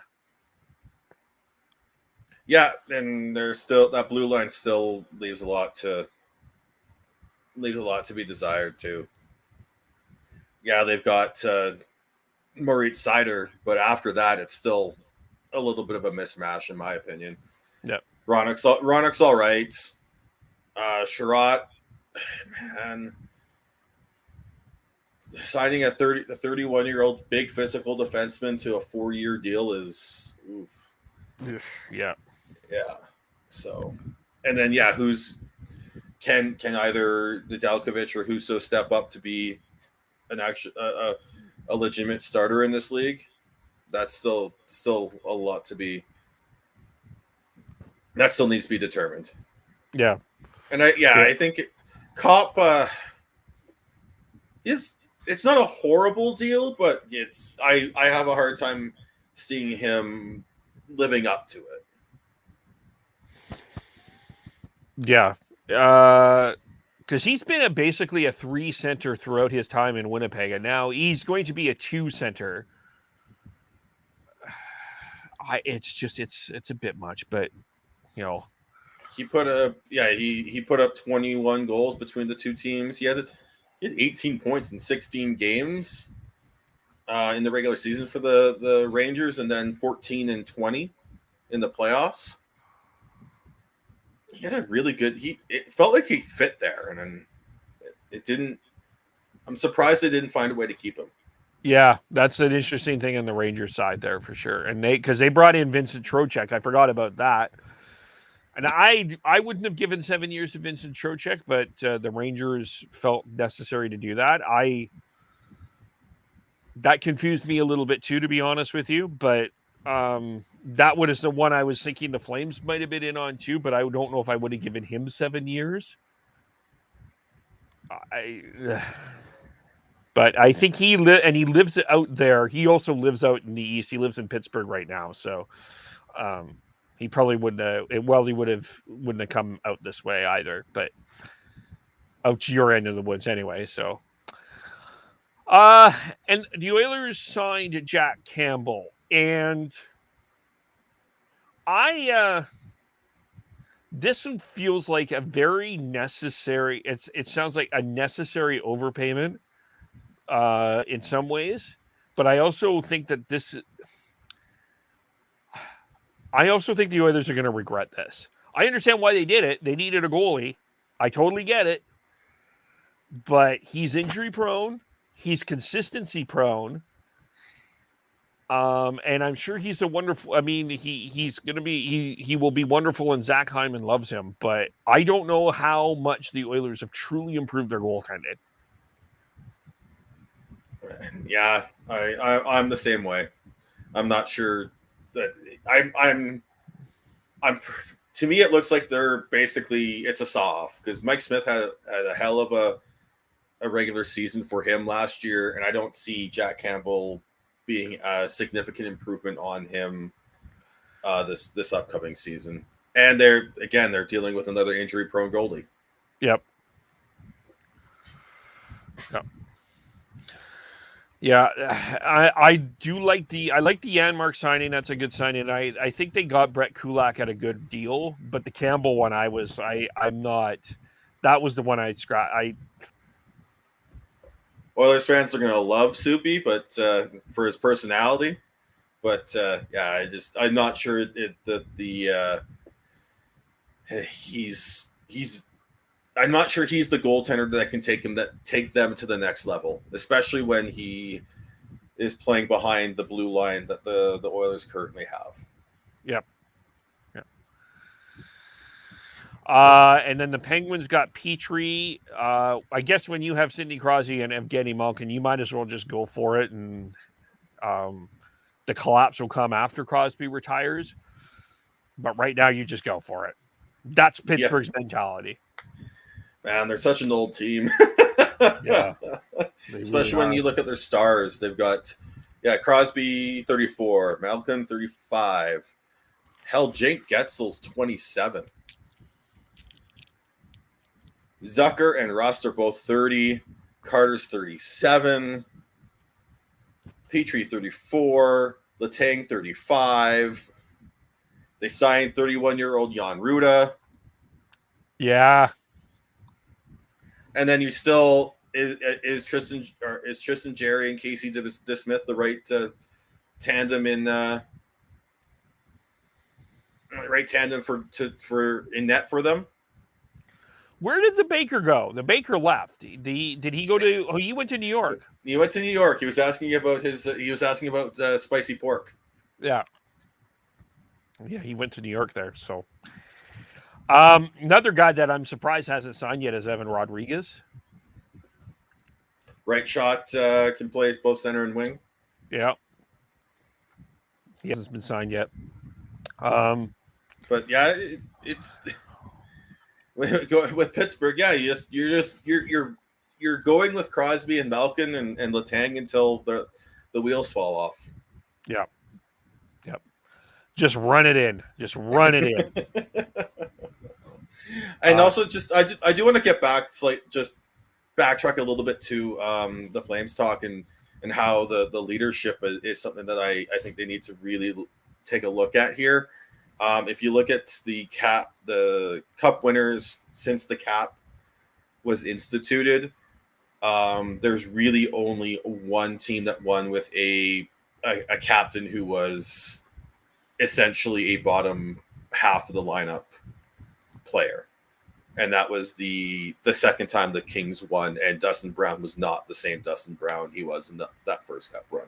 Yeah, and there's still that blue line still leaves a lot to be desired too. Yeah, they've got Moritz Seider, but after that, it's still a little bit of a mismatch in my opinion. Yeah, Ronnick's all right. Sherratt, man, signing a 31-year-old big physical defenseman to a 4-year deal is oof. Yeah. So, and then can either Nedeljkovic or Husso step up to be an actual a legitimate starter in this league? That's still a lot to be. That still needs to be determined. Yeah. And I think Kopp it's not a horrible deal, but I have a hard time seeing him living up to it. Yeah. Because he's been basically a 3 center throughout his time in Winnipeg, and now he's going to be a 2 center. It's a bit much, but he put up 21 goals between the two teams. He had 18 points in 16 games in the regular season for the Rangers, and then 14 and 20 in the playoffs. He had a really good. It felt like he fit there, and then it didn't. I'm surprised they didn't find a way to keep him. Yeah, that's an interesting thing on the Rangers side there for sure. And because they brought in Vincent Trocheck, I forgot about that. And I wouldn't have given 7 years to Vincent Trocheck, but the Rangers felt necessary to do that. That confused me a little bit too, to be honest with you. But that was the one I was thinking the Flames might have been in on too. But I don't know if I would have given him 7 years. But I think he lives out there. He also lives out in the East. He lives in Pittsburgh right now, so he probably wouldn't have come out this way either. But out to your end of the woods anyway. So, and the Oilers signed Jack Campbell, and this one feels like a very necessary. It sounds like a necessary overpayment. In some ways, but I also think that the Oilers are going to regret this. I understand why they did it. They needed a goalie. I totally get it. But he's injury prone. He's consistency prone. And I'm sure he's a wonderful. I mean, he's going to be. He will be wonderful, and Zach Hyman loves him. But I don't know how much the Oilers have truly improved their goaltending. Yeah, I'm the same way. I'm not sure that I'm to me it looks like they're basically it's a saw-off because Mike Smith had a hell of a regular season for him last year, and I don't see Jack Campbell being a significant improvement on him this upcoming season. And they're dealing with another injury-prone goalie. Yep. Yeah, I do like the Janmark signing. That's a good signing. I think they got Brett Kulak at a good deal, but the Campbell one I'm not. That was the one I'd scratch. Oilers fans are gonna love Soupy, but for his personality. But I'm not sure that he's I'm not sure he's the goaltender that can take them to the next level, especially when he is playing behind the blue line that the Oilers currently have. Yep. And then the Penguins got Petrie. I guess when you have Sidney Crosby and Evgeny Malkin, you might as well just go for it, and the collapse will come after Crosby retires. But right now, you just go for it. That's Pittsburgh's mentality. Man, they're such an old team. Yeah. Especially when you look at their stars. They've got, Crosby 34, Malkin 35. Hell, Jake Getzel's 27. Zucker and Rust are both 30. Carter's 37. Petrie 34. Letang 35. They signed 31-year-old Jan Ruda. Yeah. And then you still is Tristan Jarry and Casey DeSmith the right tandem for in net for them? Where did the Baker go? The Baker left. Did he go to? Oh, he went to New York. He went to New York. He was asking about spicy pork. Yeah. Yeah, he went to New York there. So, another guy that I'm surprised hasn't signed yet is Evan Rodriguez. Right shot can play both center and wing. Yeah. He hasn't been signed yet. But yeah, it's with Pittsburgh. Yeah, you're going with Crosby and Malkin and Letang until the wheels fall off. Yeah. Yep. Just run it in. And also, I do want to get back, just backtrack a little bit to the Flames talk and how the leadership is something that I think they need to really take a look at here. If you look at the cup winners since the cap was instituted, there's really only one team that won with a captain who was essentially a bottom half of the lineup player. And that was the second time the Kings won, and Dustin Brown was not the same Dustin Brown he was in that first cup run.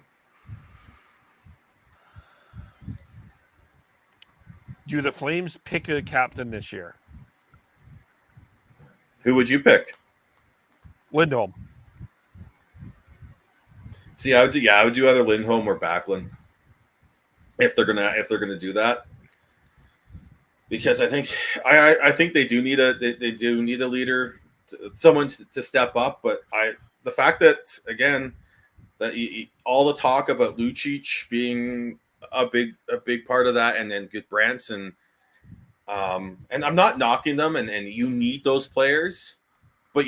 Do the Flames pick a captain this year? Who would you pick? Lindholm. See, I would do either Lindholm or Backlund if they're gonna do that. Because I think they do need a leader, someone to step up. But the fact that again that all the talk about Lucic being a big part of that, and then good Branson, and I'm not knocking them, and you need those players, but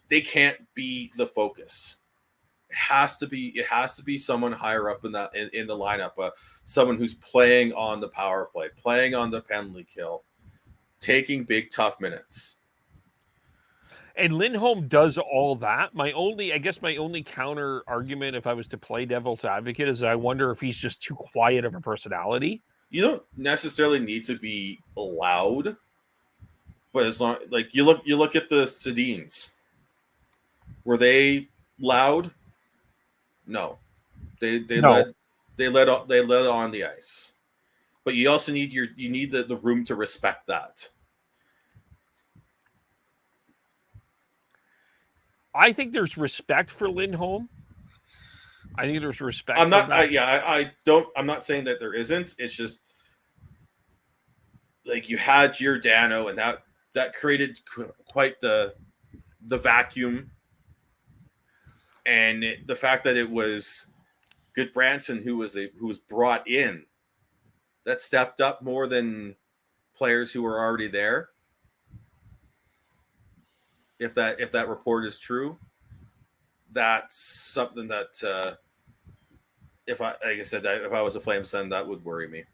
they can't be the focus. It has to be someone higher up in the lineup, someone who's playing on the power play, playing on the penalty kill, taking big tough minutes. And Lindholm does all that. My only counter argument, if I was to play devil's advocate, is I wonder if he's just too quiet of a personality. You don't necessarily need to be loud, but as long you look at the Sedins, were they loud? No, they led on the ice, but you also need the room to respect that. I think there's respect for Lindholm. I think there's respect. I'm not saying that there isn't. It's just like you had Giordano, and that created quite the vacuum. And the fact that it was good Branson who was brought in, that stepped up more than players who were already there. If that report is true, that's something that if I was a Flames fan, that would worry me.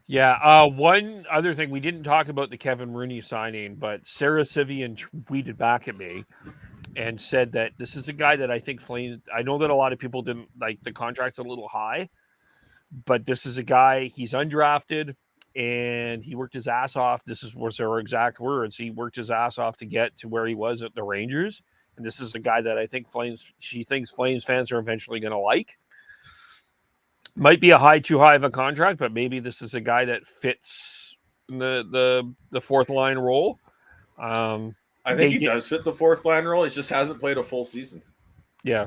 Yeah. One other thing, we didn't talk about the Kevin Rooney signing, but Sarah Sivian tweeted back at me and said that this is a guy that I think Flames. I know that a lot of people didn't like the contract's a little high, but this is a guy. He's undrafted. and he worked his ass off. Was our exact words. He worked his ass off to get to where he was at the Rangers. And this is a guy that I think she thinks Flames fans are eventually going to like. Might be too high of a contract, but maybe this is a guy that fits the fourth line role. I think he does fit the fourth line role. He just hasn't played a full season. Yeah.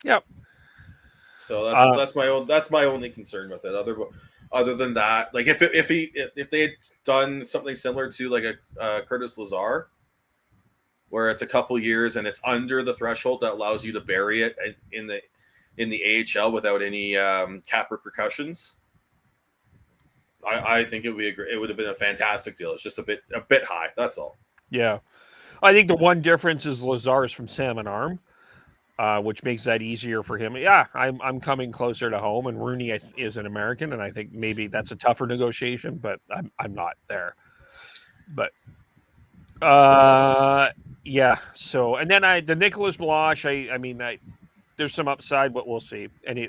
Yep. So that's my only concern with it. Other than that, like if they had done something similar to like a Curtis Lazar, where it's a couple years and it's under the threshold that allows you to bury it in the AHL without any cap repercussions, I think it would have been a fantastic deal. It's just a bit high. That's all. Yeah, I think the one difference is Lazar is from Salmon Arm, which makes that easier for him. Yeah, I'm coming closer to home, and Rooney is an American, and I think maybe that's a tougher negotiation, but I'm not there. But yeah. So and then the Nicholas Milosh, I mean there's some upside, but we'll see. And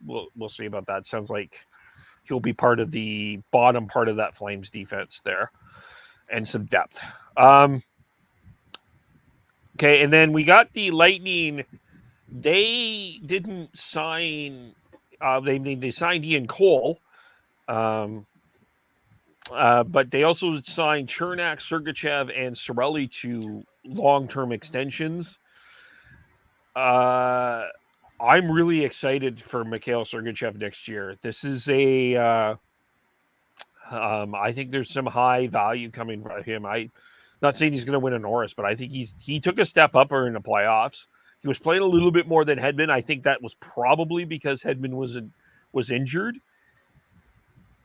we'll see about that. Sounds like he'll be part of the bottom part of that Flames defense there, and some depth. Okay, and then we got the Lightning. They didn't sign. They signed Ian Cole, but they also signed Chernak, Sergachev, and Cirelli to long-term extensions. I'm really excited for Mikhail Sergachev next year. This is I think there's some high value coming from him. I'm not saying he's going to win a Norris, but I think he took a step up in the playoffs. He was playing a little bit more than Hedman. I think that was probably because Hedman was injured.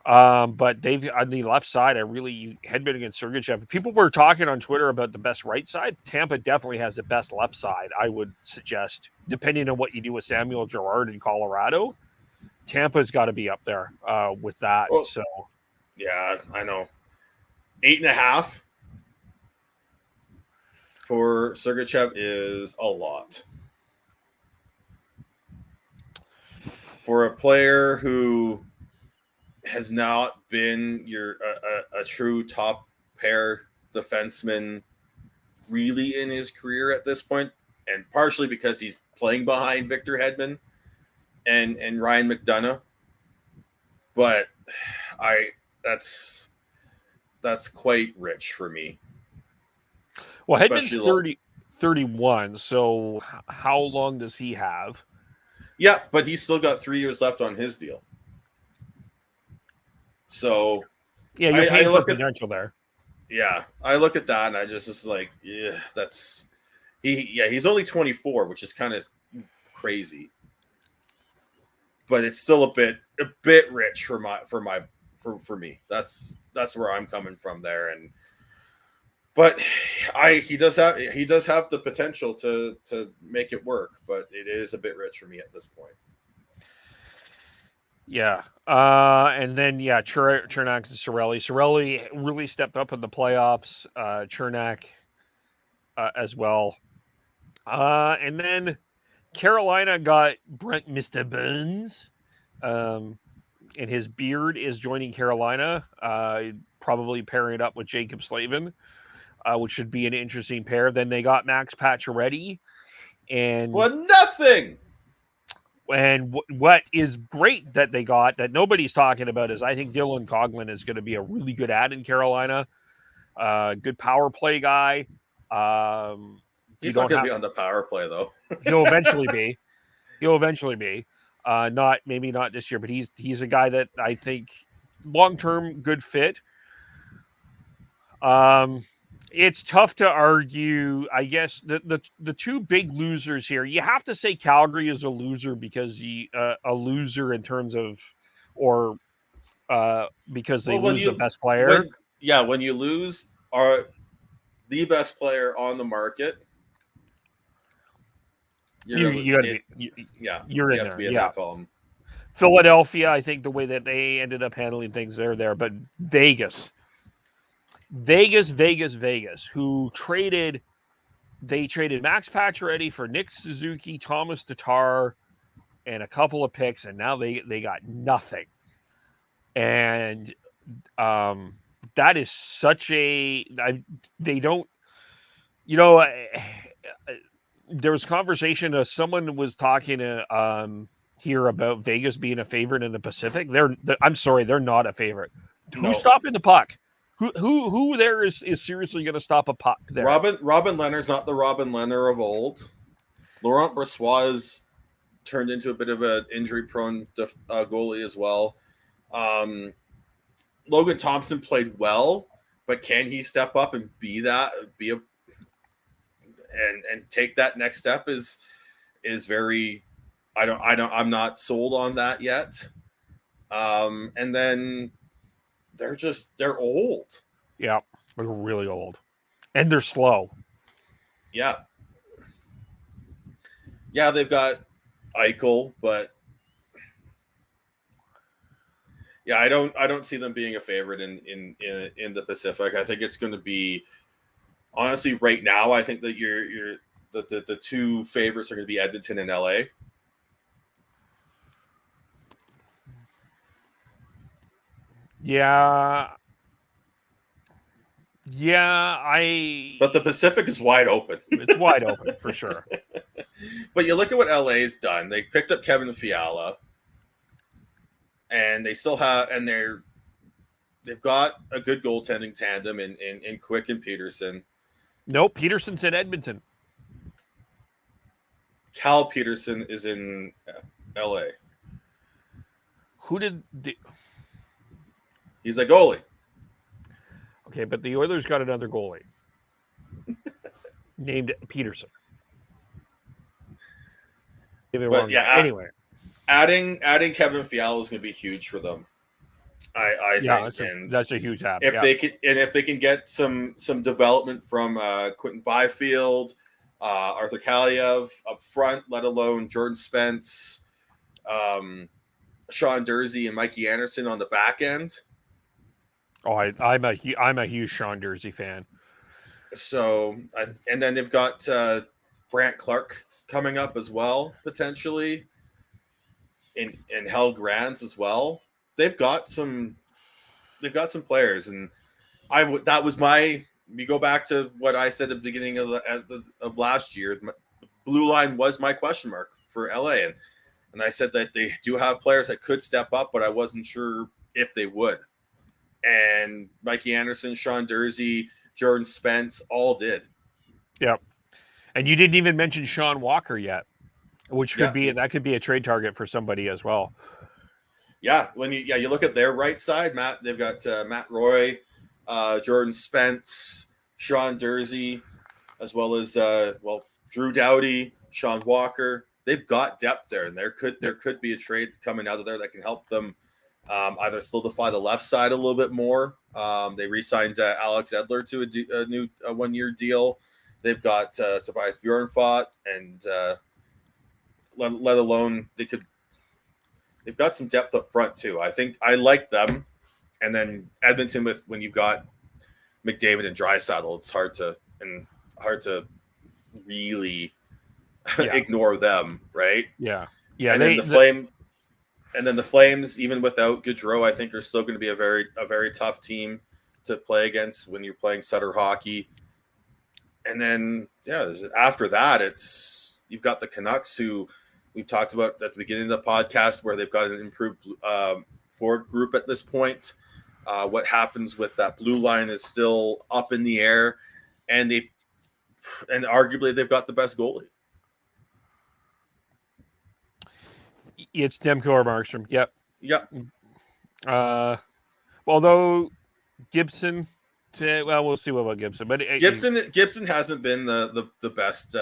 But Dave, on the left side, Hedman against Sergachev. People were talking on Twitter about the best right side. Tampa definitely has the best left side, I would suggest, depending on what you do with Samuel Girard in Colorado. Tampa's got to be up there with that. Well, so, yeah, I know. 8.5 for Sergachev is a lot. For a player who has not been a true top pair defenseman really in his career at this point, and partially because he's playing behind Victor Hedman and Ryan McDonough. But that's quite rich for me. Well, Hedman's 31, so how long does he have? Yeah, but he's still got 3 years left on his deal. So yeah, you're paying for potential there. Yeah, I look at that and I just like, yeah, he's only 24, which is kind of crazy. But it's still a bit rich for me. That's where I'm coming from there. But he does have the potential to make it work, but it is a bit rich for me at this point. Yeah. And then, Chernak and Cirelli. Cirelli really stepped up in the playoffs. Chernak as well. And then Carolina got Brent Mr. Burns. And his beard is joining Carolina. Probably pairing it up with Jacob Slavin, which should be an interesting pair. Then they got Max Pacioretty. And nothing! And what is great that they got that nobody's talking about is I think Dylan Coghlan is going to be a really good add in Carolina. Good power play guy. He's not going to be on the power play though. He'll eventually be. Maybe not this year, but he's a guy that I think long term good fit. It's tough to argue. I guess the two big losers here, you have to say Calgary is a loser because a loser in terms of, or because they lose the best player. When you lose the best player on the market, you're in that column. Philadelphia, I think the way that they ended up handling things, they're there, but Vegas, who traded Max Pacioretty for Nick Suzuki, Thomas Tatar, and a couple of picks, and now they got nothing. and that is such a. They don't. You know, there was conversation. Someone was talking here about Vegas being a favorite in the Pacific. I'm sorry, they're not a favorite. No. Who's stopping the puck? Who there is seriously going to stop a puck there? Robin Leonard's not the Robin Leonard of old. Laurent Brossoit has turned into a bit of an injury-prone goalie as well. Logan Thompson played well, but can he step up and and take that next step is very. I'm not sold on that yet. And then they're old. Yeah, they're really old, and they're slow. Yeah, they've got Eichel, but yeah, I don't see them being a favorite in the Pacific. I think it's going to be, honestly, right now, I think that the two favorites are going to be Edmonton and LA. Yeah. But the Pacific is wide open. It's wide open for sure. But you look at what LA's done. They picked up Kevin Fiala, and they still have, and they've got a good goaltending tandem in Quick and Peterson. No, Peterson's in Edmonton. Cal Peterson is in LA. He's a goalie. Okay, but the Oilers got another goalie named Peterson. But yeah, anyway, adding Kevin Fiala is going to be huge for them. I think that's a huge happen. If they can get some development from Quentin Byfield, Arthur Kaliev up front, let alone Jordan Spence, Sean Dursey, and Mikey Anderson on the back end. Oh, I'm a huge Sean Dursey fan. So, and then they've got Brant Clark coming up as well, potentially, and Hal Grans as well. They've got some players, and that was my. You go back to what I said at the beginning of last year. The blue line was my question mark for LA, and I said that they do have players that could step up, but I wasn't sure if they would. And Mikey Anderson, Sean Dursey, Jordan Spence all did. Yep. And you didn't even mention Sean Walker yet, which could be a trade target for somebody as well. Yeah, you look at their right side, they've got Matt Roy, Jordan Spence, Sean Dursey, as well as Drew Doughty, Sean Walker. They've got depth there, and there could be a trade coming out of there that can help them either solidify the left side a little bit more. They re-signed Alex Edler to a new 1-year deal. They've got Tobias Bjornfot, and let alone they've got some depth up front too. I think I like them. And then Edmonton, when you've got McDavid and Draisaitl, it's hard to really ignore them, right? Yeah. And then the Flames, even without Gaudreau, I think are still going to be a very tough team to play against when you're playing Sutter hockey. And then after that, you've got the Canucks, who we've talked about at the beginning of the podcast, where they've got an improved forward group at this point. What happens with that blue line is still up in the air, and arguably they've got the best goalie. It's Demko or Markstrom. Yep. Although Gibson, we'll see about Gibson. But Gibson hasn't been the best.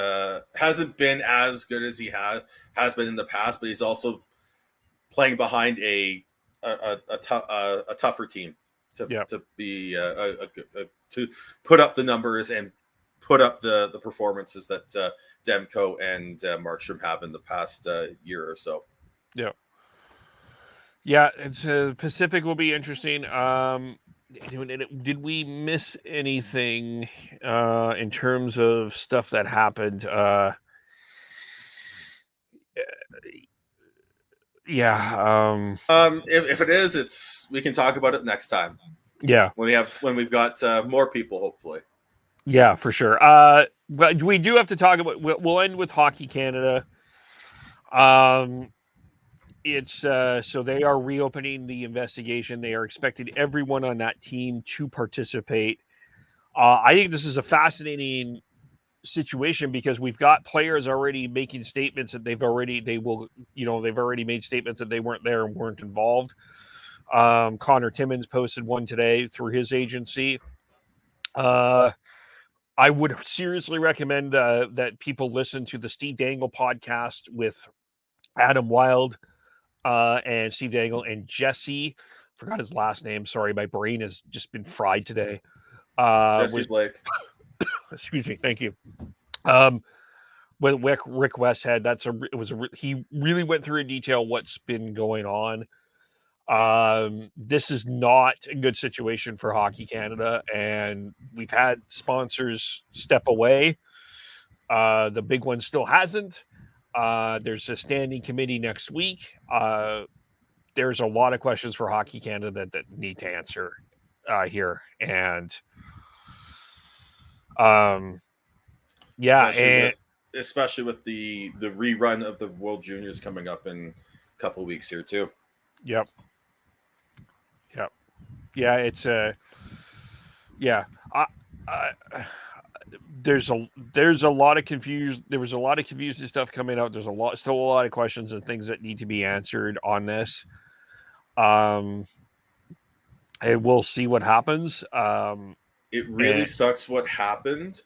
Hasn't been as good as he has been in the past. But he's also playing behind a tougher team to be to put up the numbers and put up the performances that Demko and Markstrom have in the past year or so. It's Pacific will be interesting. Did we miss anything in terms of stuff that happened? Yeah. If it is, we can talk about it next time Yeah. when we've got more people, hopefully. Yeah, for sure. But we do have to talk about. We'll end with Hockey Canada. It's so they are reopening the investigation. They are expecting everyone on that team to participate. I think this is a fascinating situation because we've got players already making statements that they've already made statements that they weren't there and weren't involved. Connor Timmins posted one today through his agency. I would seriously recommend that people listen to the Steve Dangle podcast with Adam Wilde and Steve Dangle and Jesse. Forgot his last name. Sorry, my brain has just been fried today. Jesse Blake. Excuse me. Thank you. With Rick Westhead, he really went through in detail what's been going on. This is not a good situation for Hockey Canada, and we've had sponsors step away. The big one still hasn't. There's a standing committee next week. There's a lot of questions for Hockey Canada that need to answer here, and especially with the rerun of the World Juniors coming up in a couple weeks here too. Yep. Yeah, it's there's a lot of confused. There was a lot of confusing stuff coming out. There's still a lot of questions and things that need to be answered on this. And we'll see what happens. It really sucks what happened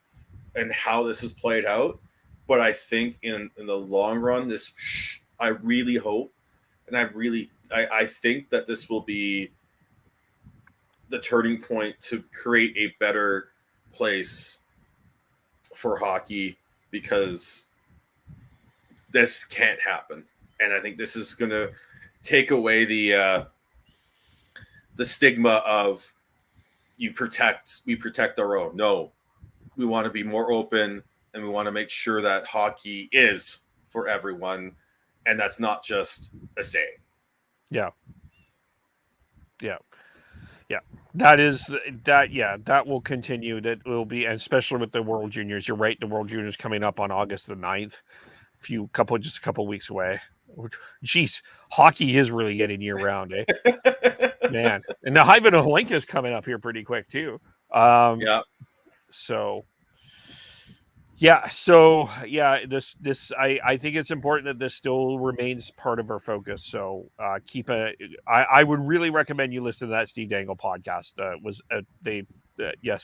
and how this has played out. But I think in the long run, I really hope, and I think that this will be the turning point to create a better place for hockey, because this can't happen. And I think this is going to take away the stigma of we protect our own. No, we want to be more open, and we want to make sure that hockey is for everyone, and that's not just a saying. Yeah. That will continue. That will be, and especially with the World Juniors. You're right. The World Juniors coming up on August the 9th. Just a couple weeks away. Jeez, hockey is really getting year round, eh? Man. And now Ivan Olenka is coming up here pretty quick too. Yeah. So this I think it's important that this still remains part of our focus. So I would really recommend you listen to that Steve Dangle podcast.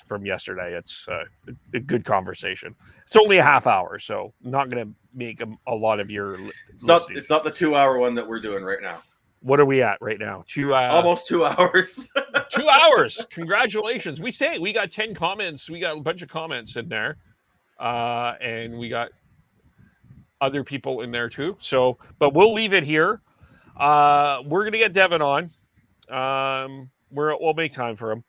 From yesterday. It's a good conversation. It's only a half hour, so not going to make a lot of your. It's not the 2-hour one that we're doing right now. What are we at right now? Almost 2 hours. 2 hours. Congratulations. We got 10 comments. We got a bunch of comments in there. And we got other people in there too. So, but we'll leave it here. We're going to get Devin on. We'll make time for him.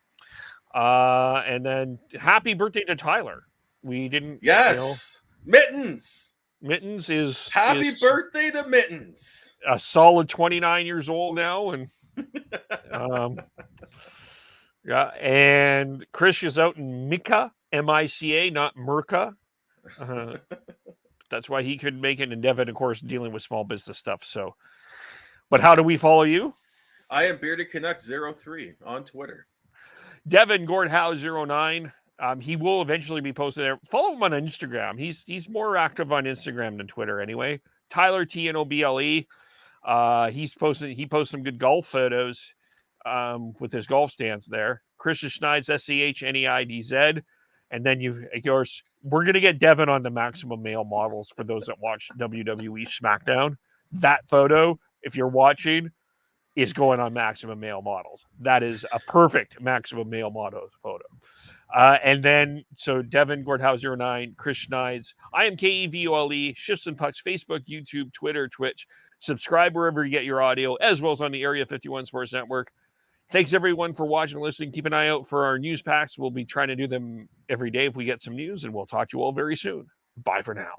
And then happy birthday to Tyler. We didn't. Yes. Mittens. Mittens is happy birthday to Mittens. A solid 29 years old now. And, yeah. And Chris is out in Mica, M-I-C-A, not Merca. That's why he couldn't make it. And Devin, of course, dealing with small business stuff. So, but how do we follow you? I am Bearded Canuck 03 on Twitter. Devin Gordhow 09. He will eventually be posted there. Follow him on Instagram. He's more active on Instagram than Twitter anyway. Tyler TNOBLE. He posts some good golf photos with his golf stance there. Christian Schneid's SCHNEIDZ. And then we're going to get Devin on the Maximum Male Models for those that watch WWE SmackDown. That photo, if you're watching, is going on Maximum Male Models. That is a perfect Maximum Male Models photo. And then, so Devin Gordhow 09, Chris Schneids, I am KEVOLE, Shifts and Pucks, Facebook, YouTube, Twitter, Twitch. Subscribe wherever you get your audio, as well as on the Area 51 Sports Network. Thanks, everyone, for watching and listening. Keep an eye out for our news packs. We'll be trying to do them every day if we get some news, and we'll talk to you all very soon. Bye for now.